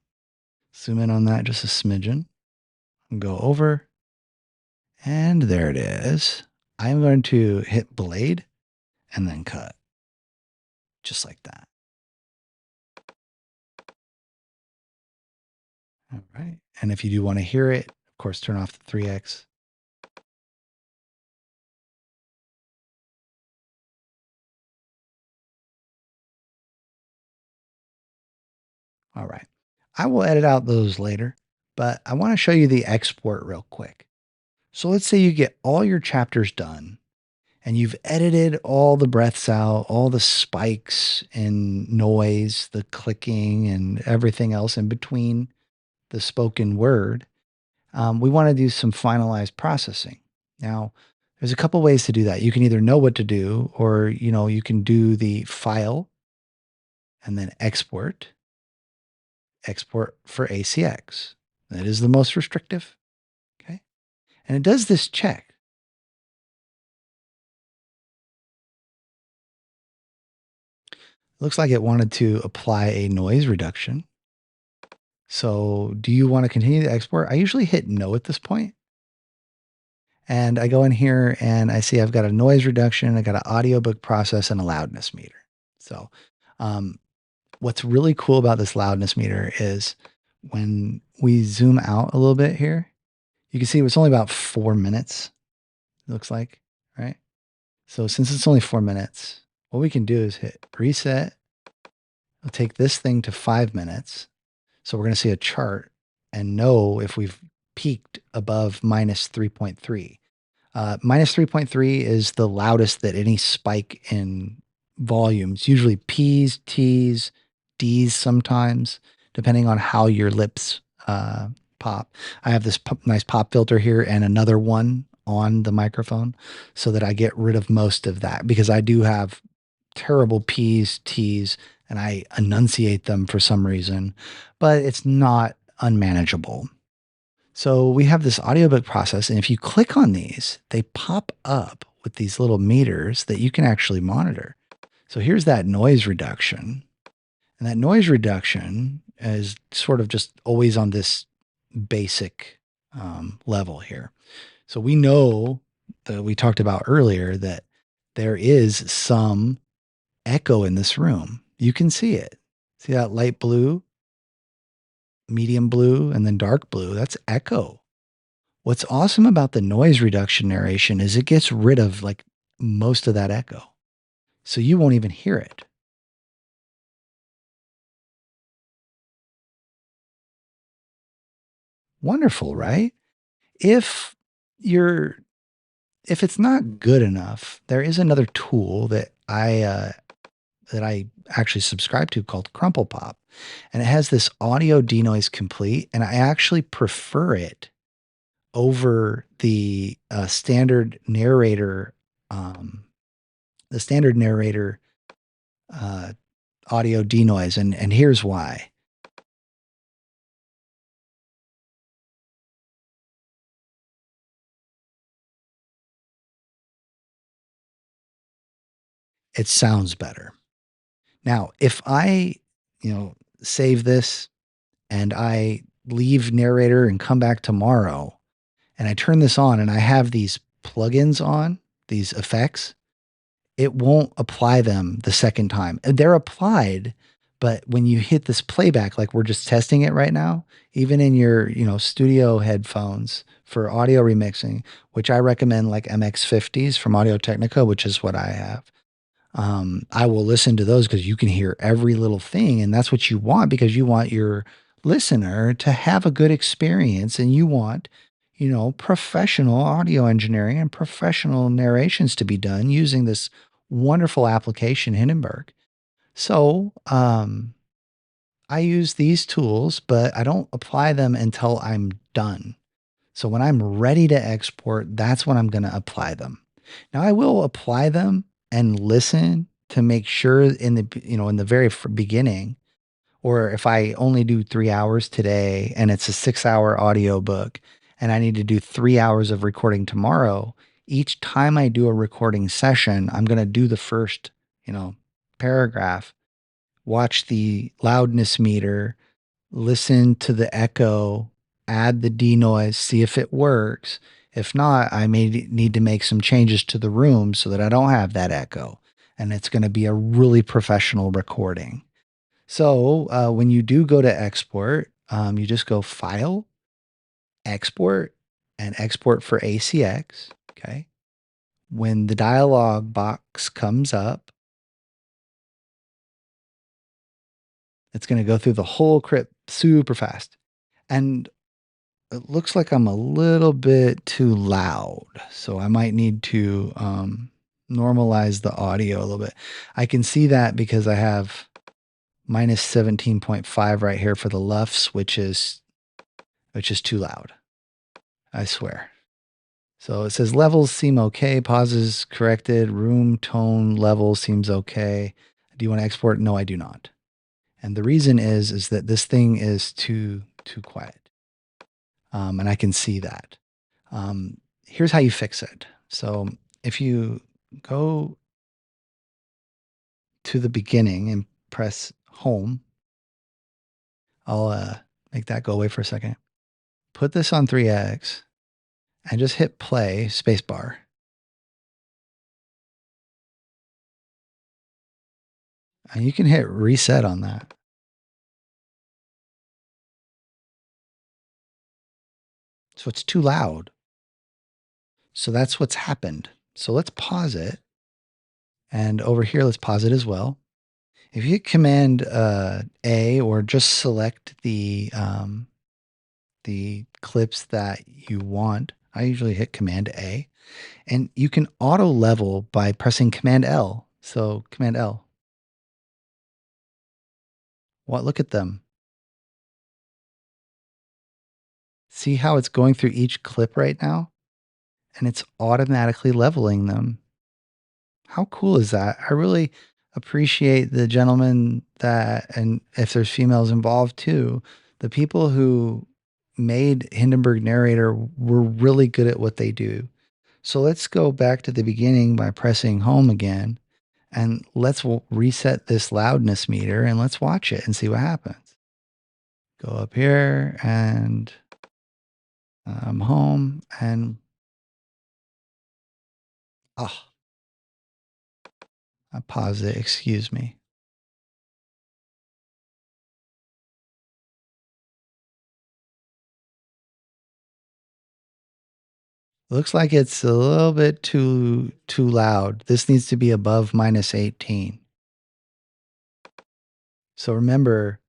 Zoom in on that just a smidgen. Go over. And there it is. I'm going to hit blade and then cut. Just like that. All right. And if you do want to hear it, of course, turn off the 3x. All right. I will edit out those later, but I want to show you the export real quick. So let's say you get all your chapters done and you've edited all the breaths out, all the spikes and noise, the clicking and everything else in between the spoken word. We want to do some finalized processing. Now, there's a couple ways to do that. You can either know what to do, or you can do the file and then export for ACX. That is the most restrictive. Okay. And it does this check. Looks like it wanted to apply a noise reduction. So do you want to continue to export? I usually hit no at this point. And I go in here and I see I've got a noise reduction, I got an audiobook process and a loudness meter. So what's really cool about this loudness meter is when we zoom out a little bit here, you can see it's only about 4 minutes, it looks like, right? So since it's only 4 minutes, what we can do is hit reset. We'll take this thing to 5 minutes. So we're going to see a chart and know if we've peaked above minus 3.3. Minus 3.3 is the loudest that any spike in volumes, usually P's, T's, D's sometimes, depending on how your lips pop. I have this nice pop filter here and another one on the microphone so that I get rid of most of that because I do have terrible P's, T's, and I enunciate them for some reason, but it's not unmanageable. So we have this audiobook process, and if you click on these, they pop up with these little meters that you can actually monitor. So here's that noise reduction. And that noise reduction is sort of just always on this basic level here. So we know that we talked about earlier that there is some echo in this room. You can see it. See that light blue, medium blue, and then dark blue? That's echo. What's awesome about the noise reduction narration is it gets rid of like most of that echo. So you won't even hear it. Wonderful, right? If you're if it's not good enough, there is another tool that I actually subscribe to called Crumple Pop, and it has this audio denoise complete, and I actually prefer it over um, the standard narrator uh, audio denoise, and here's why. It sounds better. Now, if I, you know, save this and I leave narrator and come back tomorrow and I turn this on and I have these plugins on, these effects, it won't apply them the second time. They're applied, but when you hit this playback, like we're just testing it right now, even in your, studio headphones for audio remixing, which I recommend like MX50s from Audio Technica, which is what I have. I will listen to those because you can hear every little thing. And that's what you want because you want your listener to have a good experience and you want, professional audio engineering and professional narrations to be done using this wonderful application, Hindenburg. So, I use these tools, but I don't apply them until I'm done. So when I'm ready to export, that's when I'm going to apply them. Now I will apply them and listen to make sure in the very beginning, or if I only do 3 hours today and it's a 6 hour audiobook and I need to do 3 hours of recording tomorrow, each time I do a recording session, I'm going to do the first, paragraph, watch the loudness meter, listen to the echo, add the denoise, see if it works. If not, I may need to make some changes to the room so that I don't have that echo. And it's going to be a really professional recording. So when you do go to export, you just go File, Export, and Export for ACX. Okay. When the dialog box comes up, it's going to go through the whole script super fast. And it looks like I'm a little bit too loud, so I might need to normalize the audio a little bit. I can see that because I have minus 17.5 right here for the LUFS, which is too loud. I swear. So it says levels seem okay, pauses corrected, room tone level seems okay. Do you want to export? No, I do not. And the reason is that this thing is too quiet. And I can see that. Here's how you fix it. So if you go to the beginning and press home, I'll make that go away for a second. Put this on 3x and just hit play spacebar. And you can hit reset on that. So it's too loud. So that's what's happened. So let's pause it. And over here, let's pause it as well. If you hit Command A or just select the clips that you want, I usually hit Command A, and you can auto level by pressing Command L. So Command L. What? Look at them. See how it's going through each clip right now? And it's automatically leveling them. How cool is that? I really appreciate the gentleman that, and if there's females involved too, the people who made Hindenburg Narrator were really good at what they do. So let's go back to the beginning by pressing home again, and let's reset this loudness meter and let's watch it and see what happens. Go up here and home and oh, I paused it. Excuse me. Looks like it's a little bit too loud. This needs to be above -18. So remember,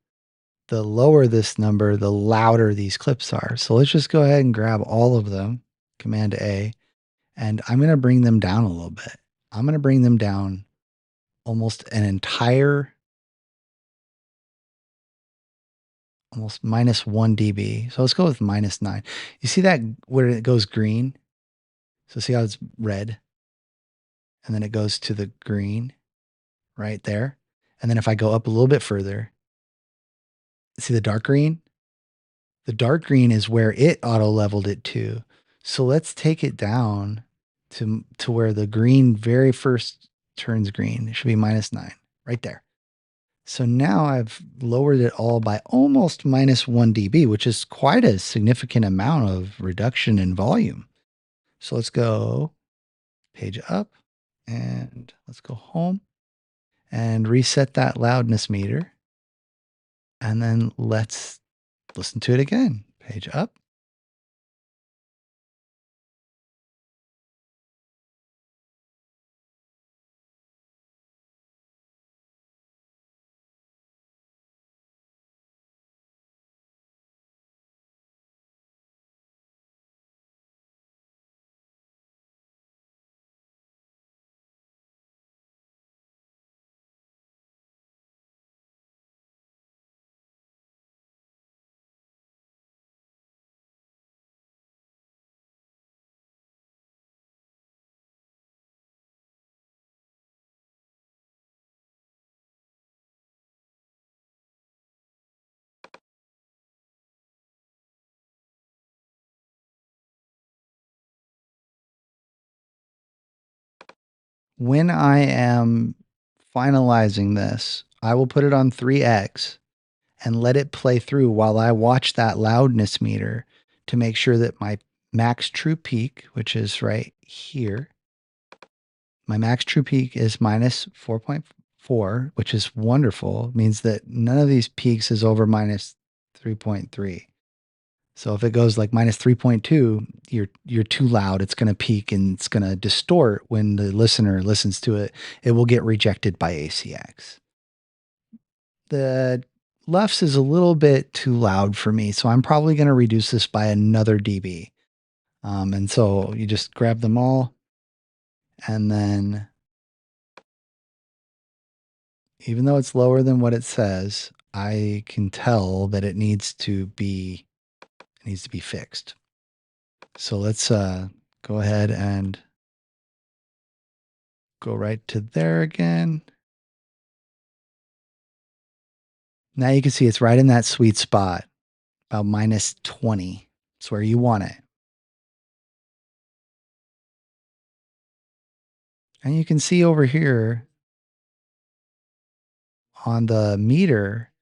the lower this number, the louder these clips are. So let's just go ahead and grab all of them, Command A, and I'm going to bring them down a little bit. I'm going to bring them down almost an entire, almost -1 dB. So let's go with -9. You see that where it goes green? So see how it's red? And then it goes to the green right there. And then if I go up a little bit further, see the dark green? The dark green is where it auto leveled it to. So let's take it down to where the green very first turns green. It should be -9 right there. So now I've lowered it all by almost -1 dB, which is quite a significant amount of reduction in volume. So let's go page up and let's go home and reset that loudness meter. And then let's listen to it again. Page up. When I am finalizing this, I will put it on 3x and let it play through while I watch that loudness meter to make sure that my max true peak, which is right here, my max true peak is -4.4, which is wonderful. It means that none of these peaks is over -3.3. So if it goes like -3.2, you're too loud. It's going to peak and it's going to distort when the listener listens to it. It will get rejected by ACX. The lefts is a little bit too loud for me, so I'm probably going to reduce this by another dB. And so you just grab them all, and then even though it's lower than what it says, I can tell that it needs to be fixed. So let's go ahead and go right to there again. Now you can see it's right in that sweet spot, about -20. It's where you want it. And you can see over here on the meter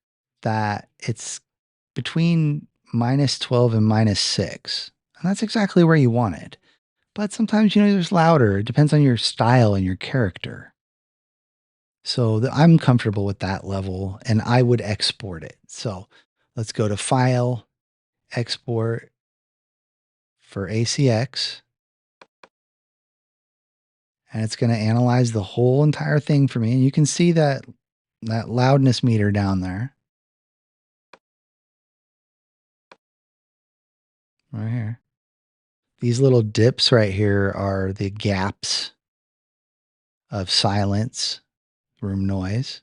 that it's between -12 and -6. And that's exactly where you want it. But sometimes, there's louder. It depends on your style and your character. So I'm comfortable with that level and I would export it. So let's go to File, Export for ACX. And it's going to analyze the whole entire thing for me. And you can see that loudness meter down there, right here. These little dips right here are the gaps of silence, room noise.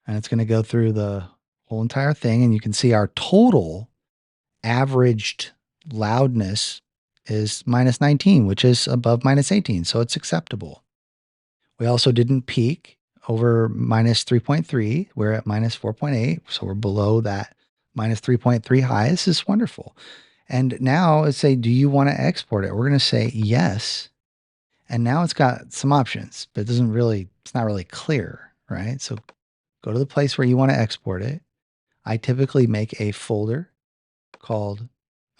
And it's going to go through the whole entire thing, and you can see our total averaged loudness is minus 19, which is above minus 18, so it's acceptable. We also didn't peak over minus 3.3. We're at minus 4.8, so we're below that minus 3.3 high. This is wonderful. And now let's say, do you want to export it? We're going to say yes. And now it's got some options, but it's not really clear, right? So go to the place where you want to export it. I typically make a folder called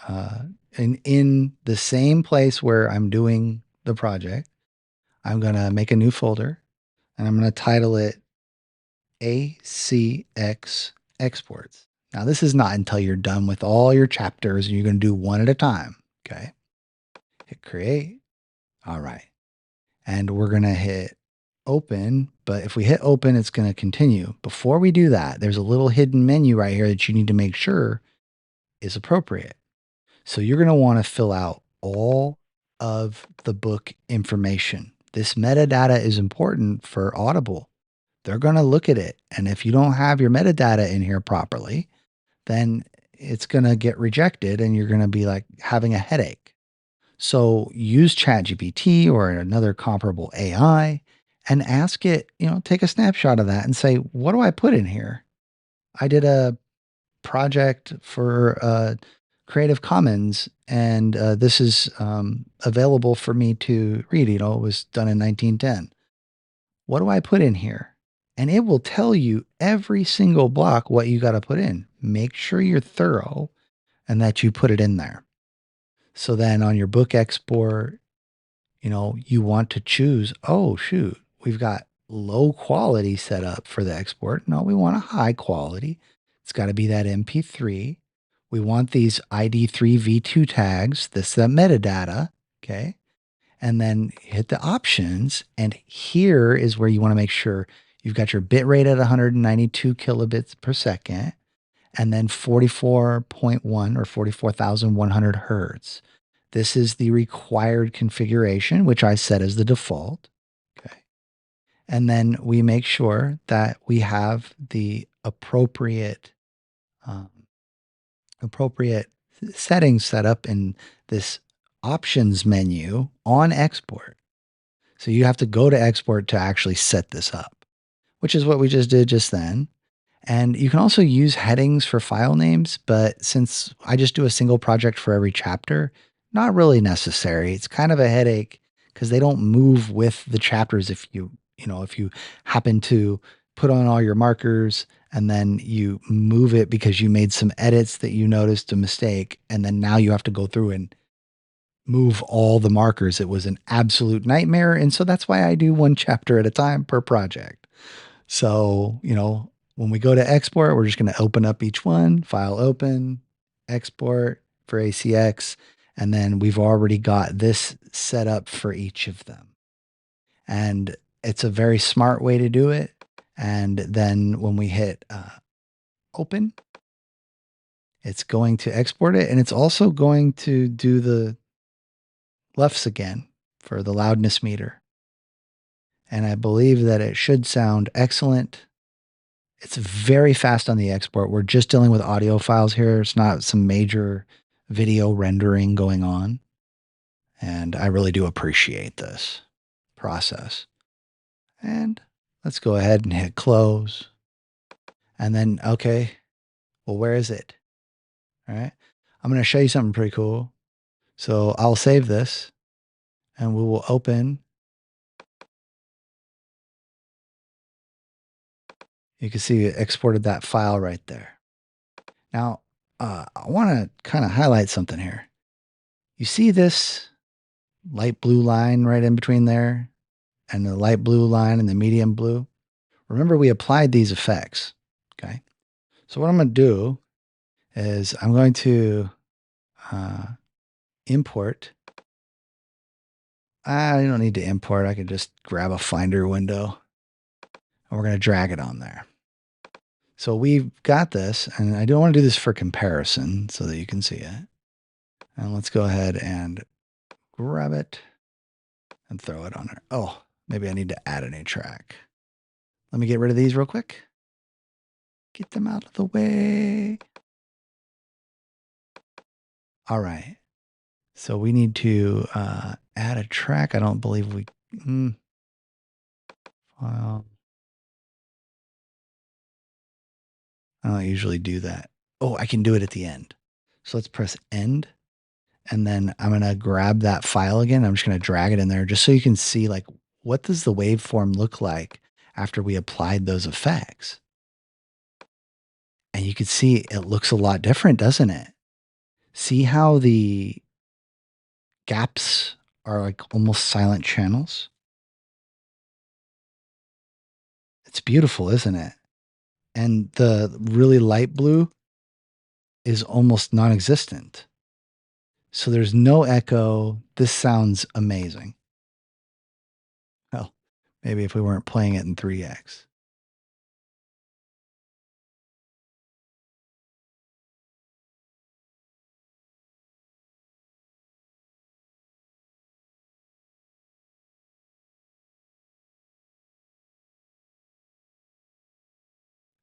uh, in the same place where I'm doing the project. I'm going to make a new folder and I'm going to title it ACX exports. Now, this is not until you're done with all your chapters. You're going to do one at a time. Okay. Hit create. All right. And we're going to hit open. But if we hit open, it's going to continue. Before we do that, there's a little hidden menu right here that you need to make sure is appropriate. So you're going to want to fill out all of the book information. This metadata is important for Audible. They're going to look at it. And if you don't have your metadata in here properly, then it's going to get rejected and you're going to be like having a headache. So use ChatGPT or another comparable AI and ask it, take a snapshot of that and say, what do I put in here? I did a project for Creative Commons, and this is available for me to read. It was done in 1910. What do I put in here? And it will tell you every single block what you got to put in. Make sure you're thorough and that you put it in there. So then on your book export, you want to choose, oh, shoot, we've got low quality set up for the export. No, we want a high quality. It's got to be that MP3. We want these ID3 V2 tags. This is that metadata. Okay. And then hit the options. And here is where you want to make sure you've got your bit rate at 192 kilobits per second and then 44.1 or 44,100 hertz. This is the required configuration, which I set as the default. Okay. And then we make sure that we have the um, appropriate settings set up in this options menu on export. So you have to go to export to actually set this up, which is what we just did just then. And you can also use headings for file names, but since I just do a single project for every chapter, not really necessary. It's kind of a headache because they don't move with the chapters if you happen to put on all your markers and then you move it because you made some edits that you noticed a mistake, and then now you have to go through and move all the markers. It was an absolute nightmare. And so that's why I do one chapter at a time per project. So, when we go to export, we're just going to open up each one, file open, export for ACX, and then we've already got this set up for each of them. And it's a very smart way to do it. And then when we hit open, it's going to export it, and it's also going to do the lefts again for the loudness meter. And I believe that it should sound excellent. It's very fast on the export. We're just dealing with audio files here. It's not some major video rendering going on. And I really do appreciate this process. And let's go ahead and hit close. And then, okay, well, where is it? All right. I'm going to show you something pretty cool. So I'll save this and we will open. You can see it exported that file right there. Now, I want to kind of highlight something here. You see this light blue line right in between there and the light blue line and the medium blue? Remember, we applied these effects. Okay. So what I'm going to do is I'm going to import. I don't need to import. I can just grab a Finder window and we're going to drag it on there. So we've got this, and I don't want to do this for comparison so that you can see it. And let's go ahead and grab it and throw it on there. Oh, maybe I need to add a new track. Let me get rid of these real quick. Get them out of the way. All right. So we need to add a track. I don't believe we. File. I don't usually do that. Oh, I can do it at the end. So let's press end. And then I'm going to grab that file again. I'm just going to drag it in there just so you can see like what does the waveform look like after we applied those effects. And you can see it looks a lot different, doesn't it? See how the gaps are like almost silent channels? It's beautiful, isn't it? And the really light blue is almost non-existent. So there's no echo. This sounds amazing. Well, maybe if we weren't playing it in 3x.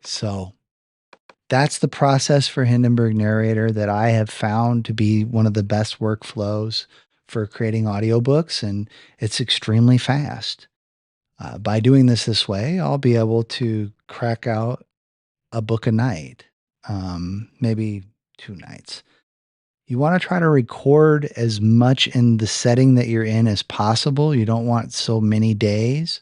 So that's the process for Hindenburg Narrator that I have found to be one of the best workflows for creating audiobooks, and it's extremely fast. By doing this way, I'll be able to crack out a book a night, maybe 2 nights. You want to try to record as much in the setting that you're in as possible. You don't want so many days.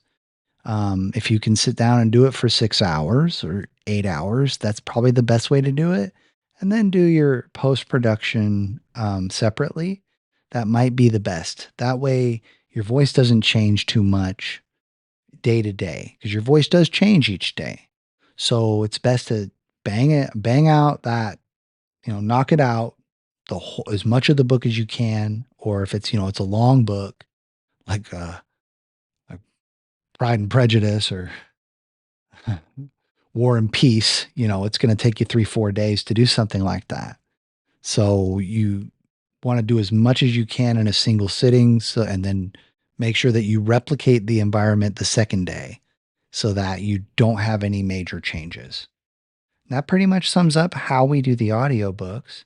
If you can sit down and do it for 6 hours or 8 hours, that's probably the best way to do it. And then do your post production separately. That might be the best. That way, your voice doesn't change too much day to day because your voice does change each day. So it's best to bang out that, knock it out the whole, as much of the book as you can. Or if it's, it's a long book like Pride and Prejudice or War and Peace, it's going to take you 3, 4 days to do something like that. So you want to do as much as you can in a single sitting. So, and then make sure that you replicate the environment the second day so that you don't have any major changes. That pretty much sums up how we do the audiobooks.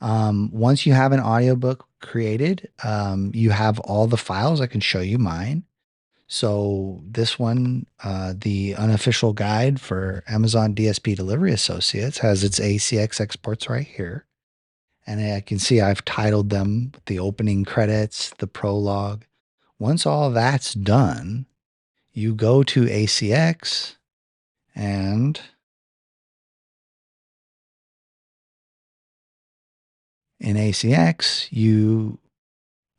Once you have an audiobook created, you have all the files. I can show you mine. So this one, the unofficial guide for Amazon DSP Delivery Associates, has its ACX exports right here. And I can see I've titled them the opening credits, the prologue. Once all that's done, you go to ACX and in ACX, you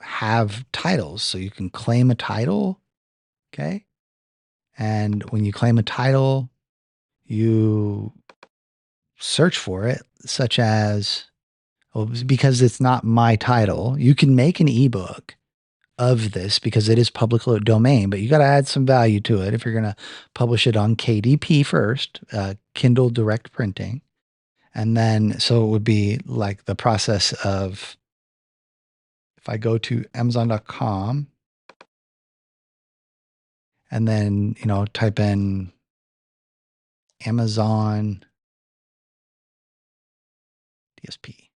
have titles. So you can claim a title. Okay. And when you claim a title, you search for it, such as, well, because it's not my title, you can make an ebook of this because it is public domain, but you got to add some value to it if you're going to publish it on KDP first, Kindle Direct Printing. And then, so it would be like the process of if I go to Amazon.com and then, type in Amazon DSP.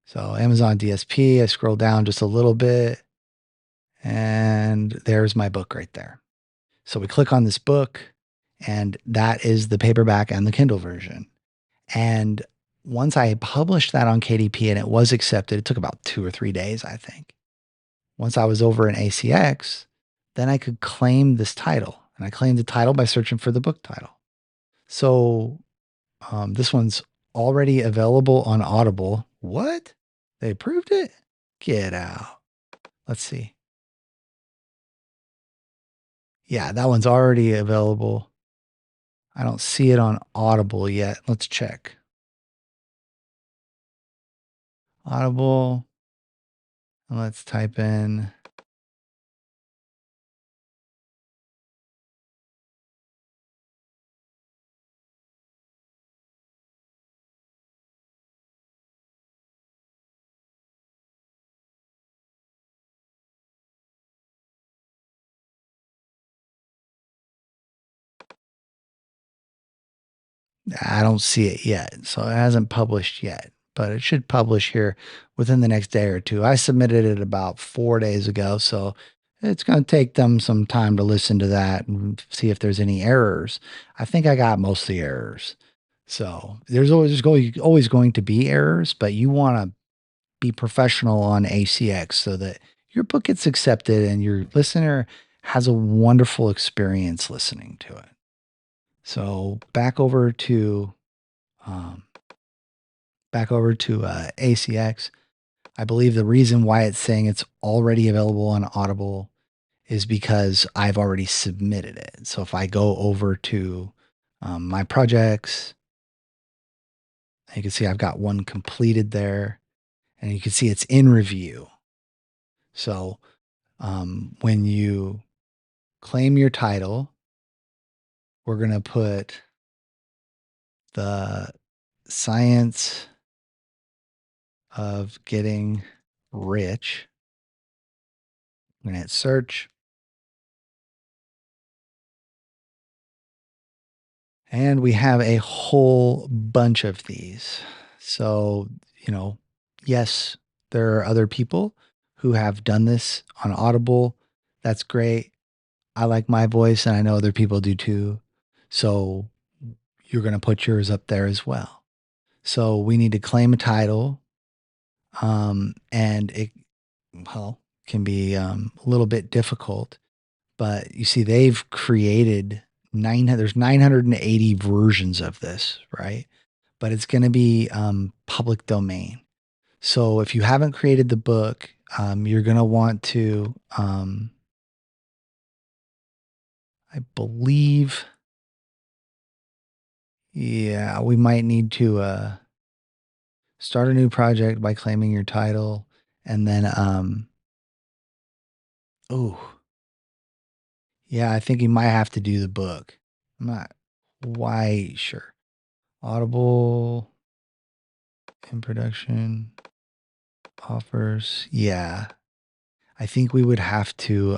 So Amazon DSP, I scroll down just a little bit and there's my book right there. So we click on this book and that is the paperback and the Kindle version. And once I published that on KDP and it was accepted, it took about 2 or 3 days, I think. Once I was over in ACX, then I could claim this title. And I claimed the title by searching for the book title. So this one's already available on Audible. What? They approved it? Get out. Let's see. Yeah, that one's already available. I don't see it on Audible yet. Let's check. Audible. And let's type in. I don't see it yet. So it hasn't published yet, but it should publish here within the next day or two. I submitted it about 4 days ago. So it's going to take them some time to listen to that and see if there's any errors. I think I got most of the errors. So always going to be errors, but you want to be professional on ACX so that your book gets accepted and your listener has a wonderful experience listening to it. So um, back over to ACX. I believe the reason why it's saying it's already available on Audible is because I've already submitted it. So if I go over to my projects, you can see I've got one completed there, and you can see it's in review. So when you claim your title, we're going to put the science of getting rich. I'm going to hit search. And we have a whole bunch of these. So, yes, there are other people who have done this on Audible. That's great. I like my voice, and I know other people do too. So, you're going to put yours up there as well. So, we need to claim a title. And it, well, can be a little bit difficult. But you see, they've created there's 980 versions of this, right? But it's going to be public domain. So if you haven't created the book, you're going to want to, I believe, yeah, we might need to start a new project by claiming your title. And then, oh, yeah, I think you might have to do the book. I'm not quite sure. Audible in production offers. Yeah. I think we would have to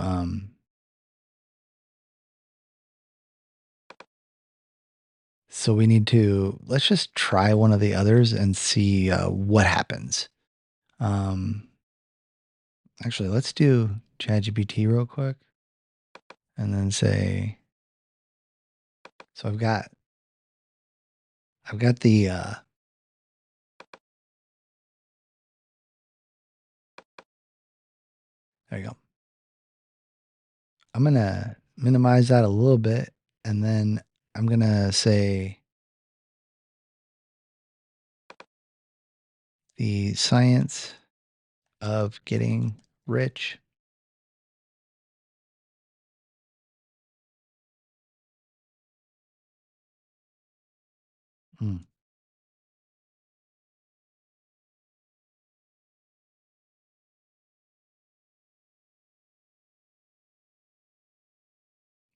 so we need to let's just try one of the others and see what happens. Um Actually, let's do ChatGPT real quick and then say so I've got the there you go. I'm going to minimize that a little bit, and then I'm going to say the science of getting rich. Hmm.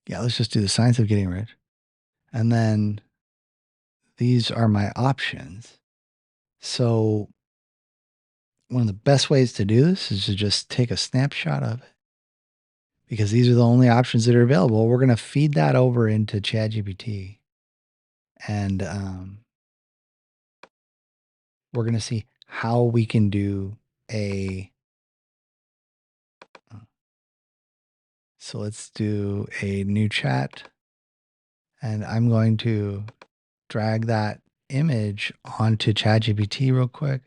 Yeah, let's just do the science of getting rich. And then these are my options. So one of the best ways to do this is to just take a snapshot of it because these are the only options that are available. We're going to feed that over into ChatGPT, and we're going to see how we can do a. So let's do a new chat, and I'm going to drag that image onto ChatGPT real quick,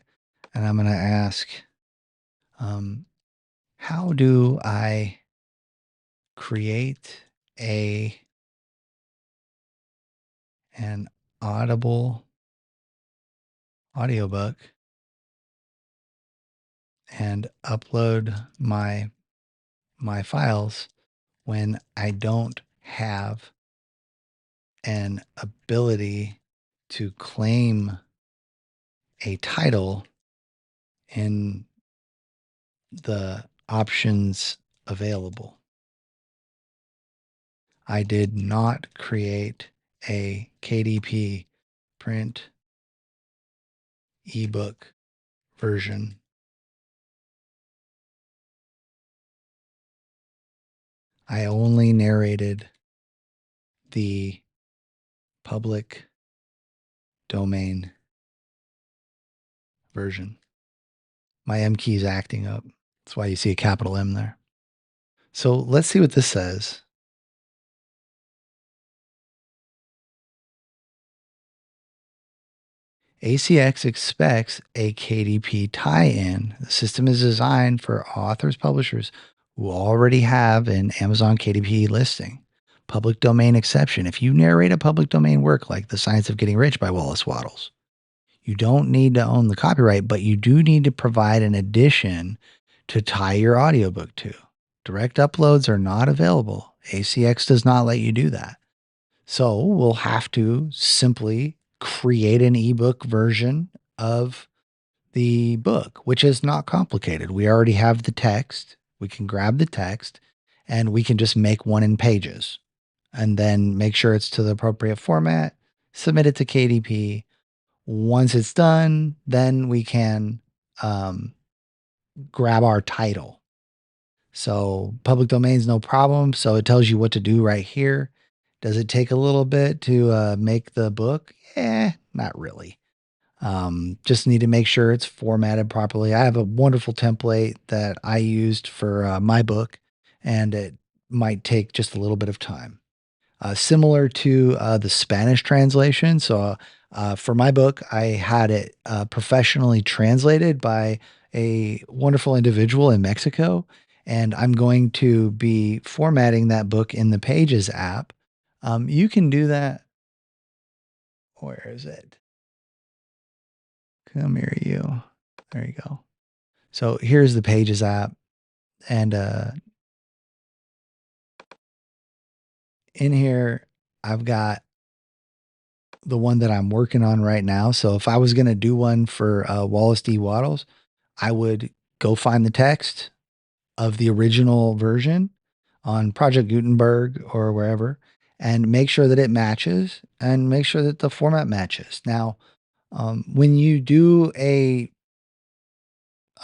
and I'm going to ask, um, how do I create an Audible audiobook and upload my files when I don't have an ability to claim a title in the options available. I did not create a KDP print ebook version. I only narrated the public domain version. My M key is acting up. That's why you see a capital M there. So let's see what this says. ACX expects a KDP tie-in. The system is designed for authors, publishers who already have an Amazon KDP listing. Public domain exception. If you narrate a public domain work like The Science of Getting Rich by Wallace Wattles, you don't need to own the copyright, but you do need to provide an edition to tie your audiobook to. Direct uploads are not available. ACX does not let you do that. So we'll have to simply create an ebook version of the book, which is not complicated. We already have the text. We can grab the text and we can just make one in Pages and then make sure it's to the appropriate format, submit it to KDP. Once it's done, then we can grab our title. So public domain is no problem. So it tells you what to do right here. Does it take a little bit to make the book? Not really. Just need to make sure it's formatted properly. I have a wonderful template that I used for my book, and it might take just a little bit of time. Similar to the Spanish translation. So for my book, I had it professionally translated by a wonderful individual in Mexico. And I'm going to be formatting that book in the Pages app. You can do that. Where is it? Come here, you. There you go. So here's the Pages app. And in here, I've got the one that I'm working on right now. So if I was going to do one for Wallace D. Wattles, I would go find the text of the original version on Project Gutenberg or wherever and make sure that it matches and make sure that the format matches. Now, when you do a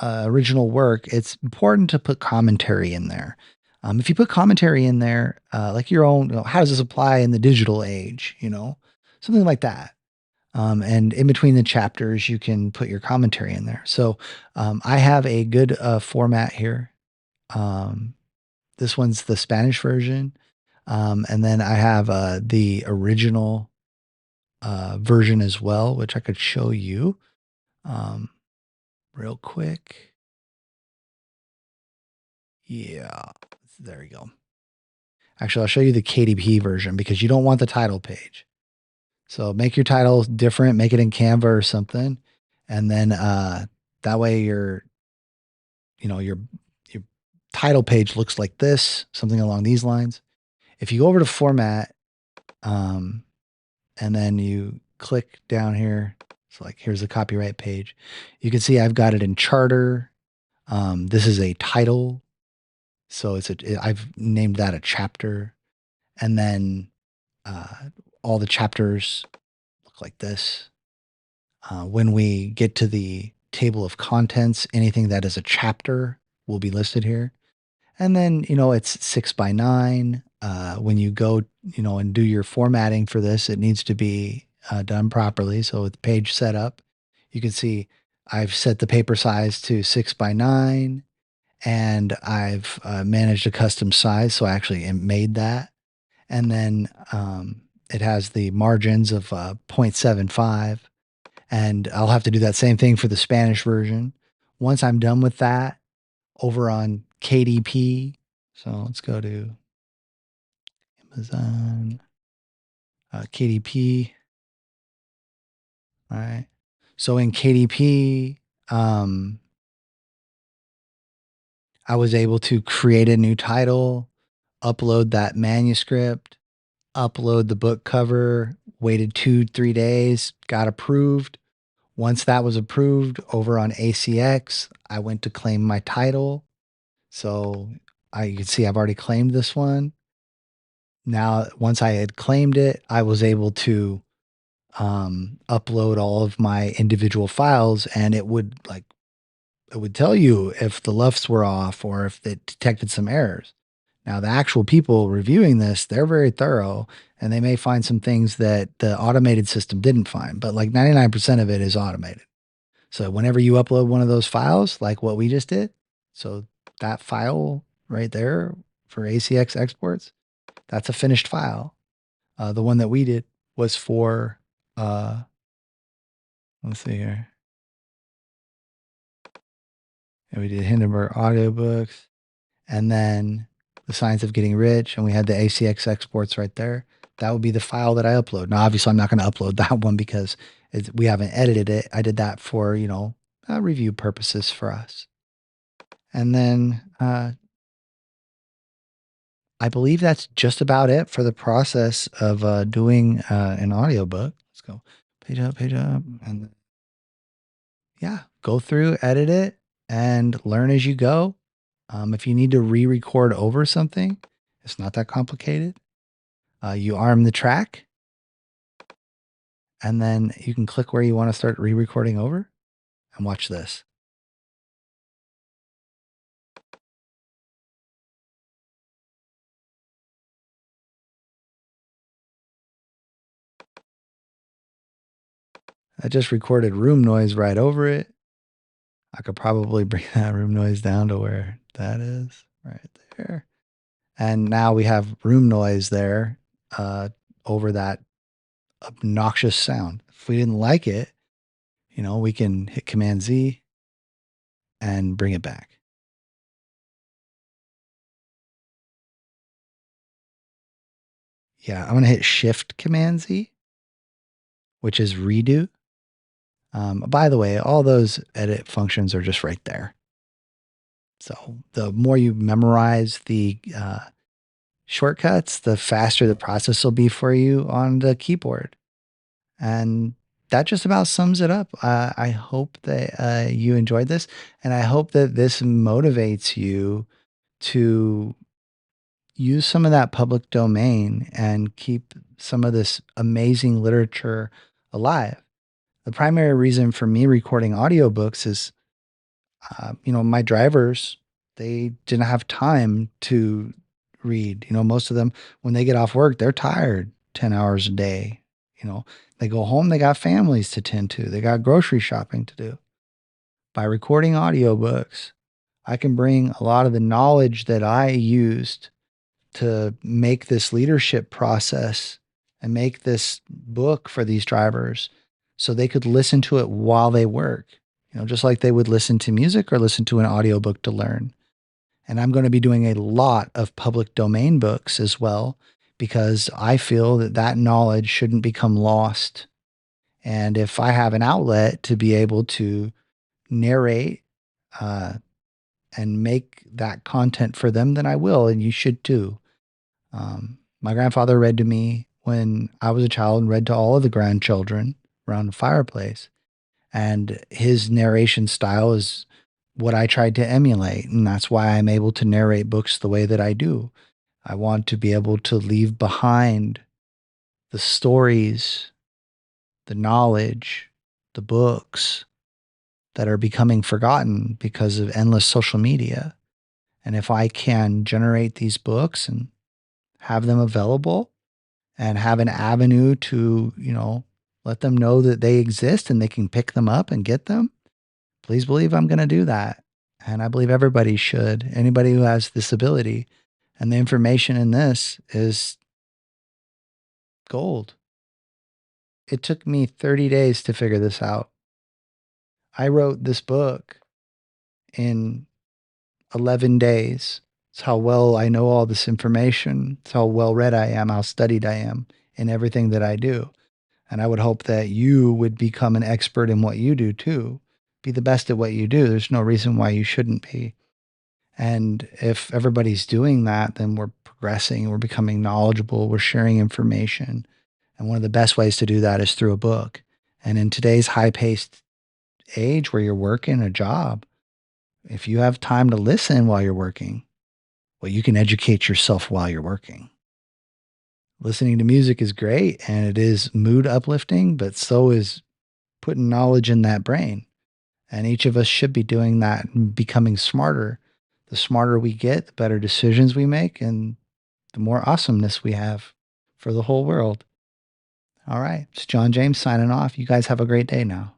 original work, it's important to put commentary in there. If you put commentary in there, like your own, how does this apply in the digital age? Something like that. And in between the chapters, you can put your commentary in there. So I have a good format here. This one's the Spanish version. And then I have the original version as well, which I could show you real quick. Yeah, there we go. Actually, I'll show you the KDP version because you don't want the title page. So make your title different, make it in Canva or something. And then that way your title page looks like this, something along these lines. If you go over to format, and then you click down here, so like here's the copyright page. You can see I've got it in charter. This is a title. So I've named that a chapter. And then all the chapters look like this. When we get to the table of contents, anything that is a chapter will be listed here. And then, it's 6x9. When you go, and do your formatting for this, it needs to be done properly. So with page setup, you can see I've set the paper size to 6x9 and I've managed a custom size. So I actually made that. And then it has the margins of 0.75. And I'll have to do that same thing for the Spanish version. Once I'm done with that, over on KDP. So let's go to Amazon, KDP. All right. So in KDP, I was able to create a new title, upload that manuscript, upload the book cover, waited 2-3 days, got approved. Once that was approved over on ACX, I went to claim my title. So you can see I've already claimed this one. Now, once I had claimed it, I was able to upload all of my individual files, and it would tell you if the LUFs were off or if it detected some errors. Now, the actual people reviewing this, they're very thorough and they may find some things that the automated system didn't find, but like 99% of it is automated. So whenever you upload one of those files, like what we just did, so that file right there for ACX exports, that's a finished file. The one that we did was for, uh, let's see here. And we did Hindenburg audiobooks and then the science of getting rich. And we had the ACX exports right there. That would be the file that I upload. Now, obviously, I'm not going to upload that one because we haven't edited it. I did that for, review purposes for us. And then I believe that's just about it for the process of doing an audiobook. Let's go page up, and yeah, go through, edit it, and learn as you go. If you need to re-record over something, it's not that complicated. You arm the track, and then you can click where you want to start re-recording over, and watch this. I just recorded room noise right over it. I could probably bring that room noise down to where that is, right there. And now we have room noise there over that obnoxious sound. If we didn't like it, we can hit Command Z and bring it back. Yeah, I'm going to hit Shift Command Z, which is redo. By the way, all those edit functions are just right there. So the more you memorize the shortcuts, the faster the process will be for you on the keyboard. And that just about sums it up. I hope that you enjoyed this, and I hope that this motivates you to use some of that public domain and keep some of this amazing literature alive. The primary reason for me recording audiobooks is, my drivers, they didn't have time to read. Most of them, when they get off work, they're tired 10 hours a day. They go home, they got families to tend to, they got grocery shopping to do. By recording audiobooks, I can bring a lot of the knowledge that I used to make this leadership process and make this book for these drivers so they could listen to it while they work, just like they would listen to music or listen to an audiobook to learn. And I'm going to be doing a lot of public domain books as well, because I feel that that knowledge shouldn't become lost. And if I have an outlet to be able to narrate uh, and make that content for them, then I will, and you should too. My grandfather read to me when I was a child and read to all of the grandchildren around the fireplace. And his narration style is what I tried to emulate. And that's why I'm able to narrate books the way that I do. I want to be able to leave behind the stories, the knowledge, the books that are becoming forgotten because of endless social media. And if I can generate these books and have them available and have an avenue to, let them know that they exist and they can pick them up and get them, please believe I'm going to do that. And I believe everybody should, anybody who has this ability. And the information in this is gold. It took me 30 days to figure this out. I wrote this book in 11 days. It's how well I know all this information. It's how well read I am, how studied I am in everything that I do. And I would hope that you would become an expert in what you do too. Be the best at what you do. There's no reason why you shouldn't be. And if everybody's doing that, then we're progressing, we're becoming knowledgeable, we're sharing information. And one of the best ways to do that is through a book. And in today's high paced age where you're working a job, if you have time to listen while you're working, well, you can educate yourself while you're working. Listening to music is great and it is mood uplifting, but so is putting knowledge in that brain. And each of us should be doing that and becoming smarter The smarter we get, the better decisions we make, and the more awesomeness we have for the whole world. All right. It's John James signing off. You guys have a great day now.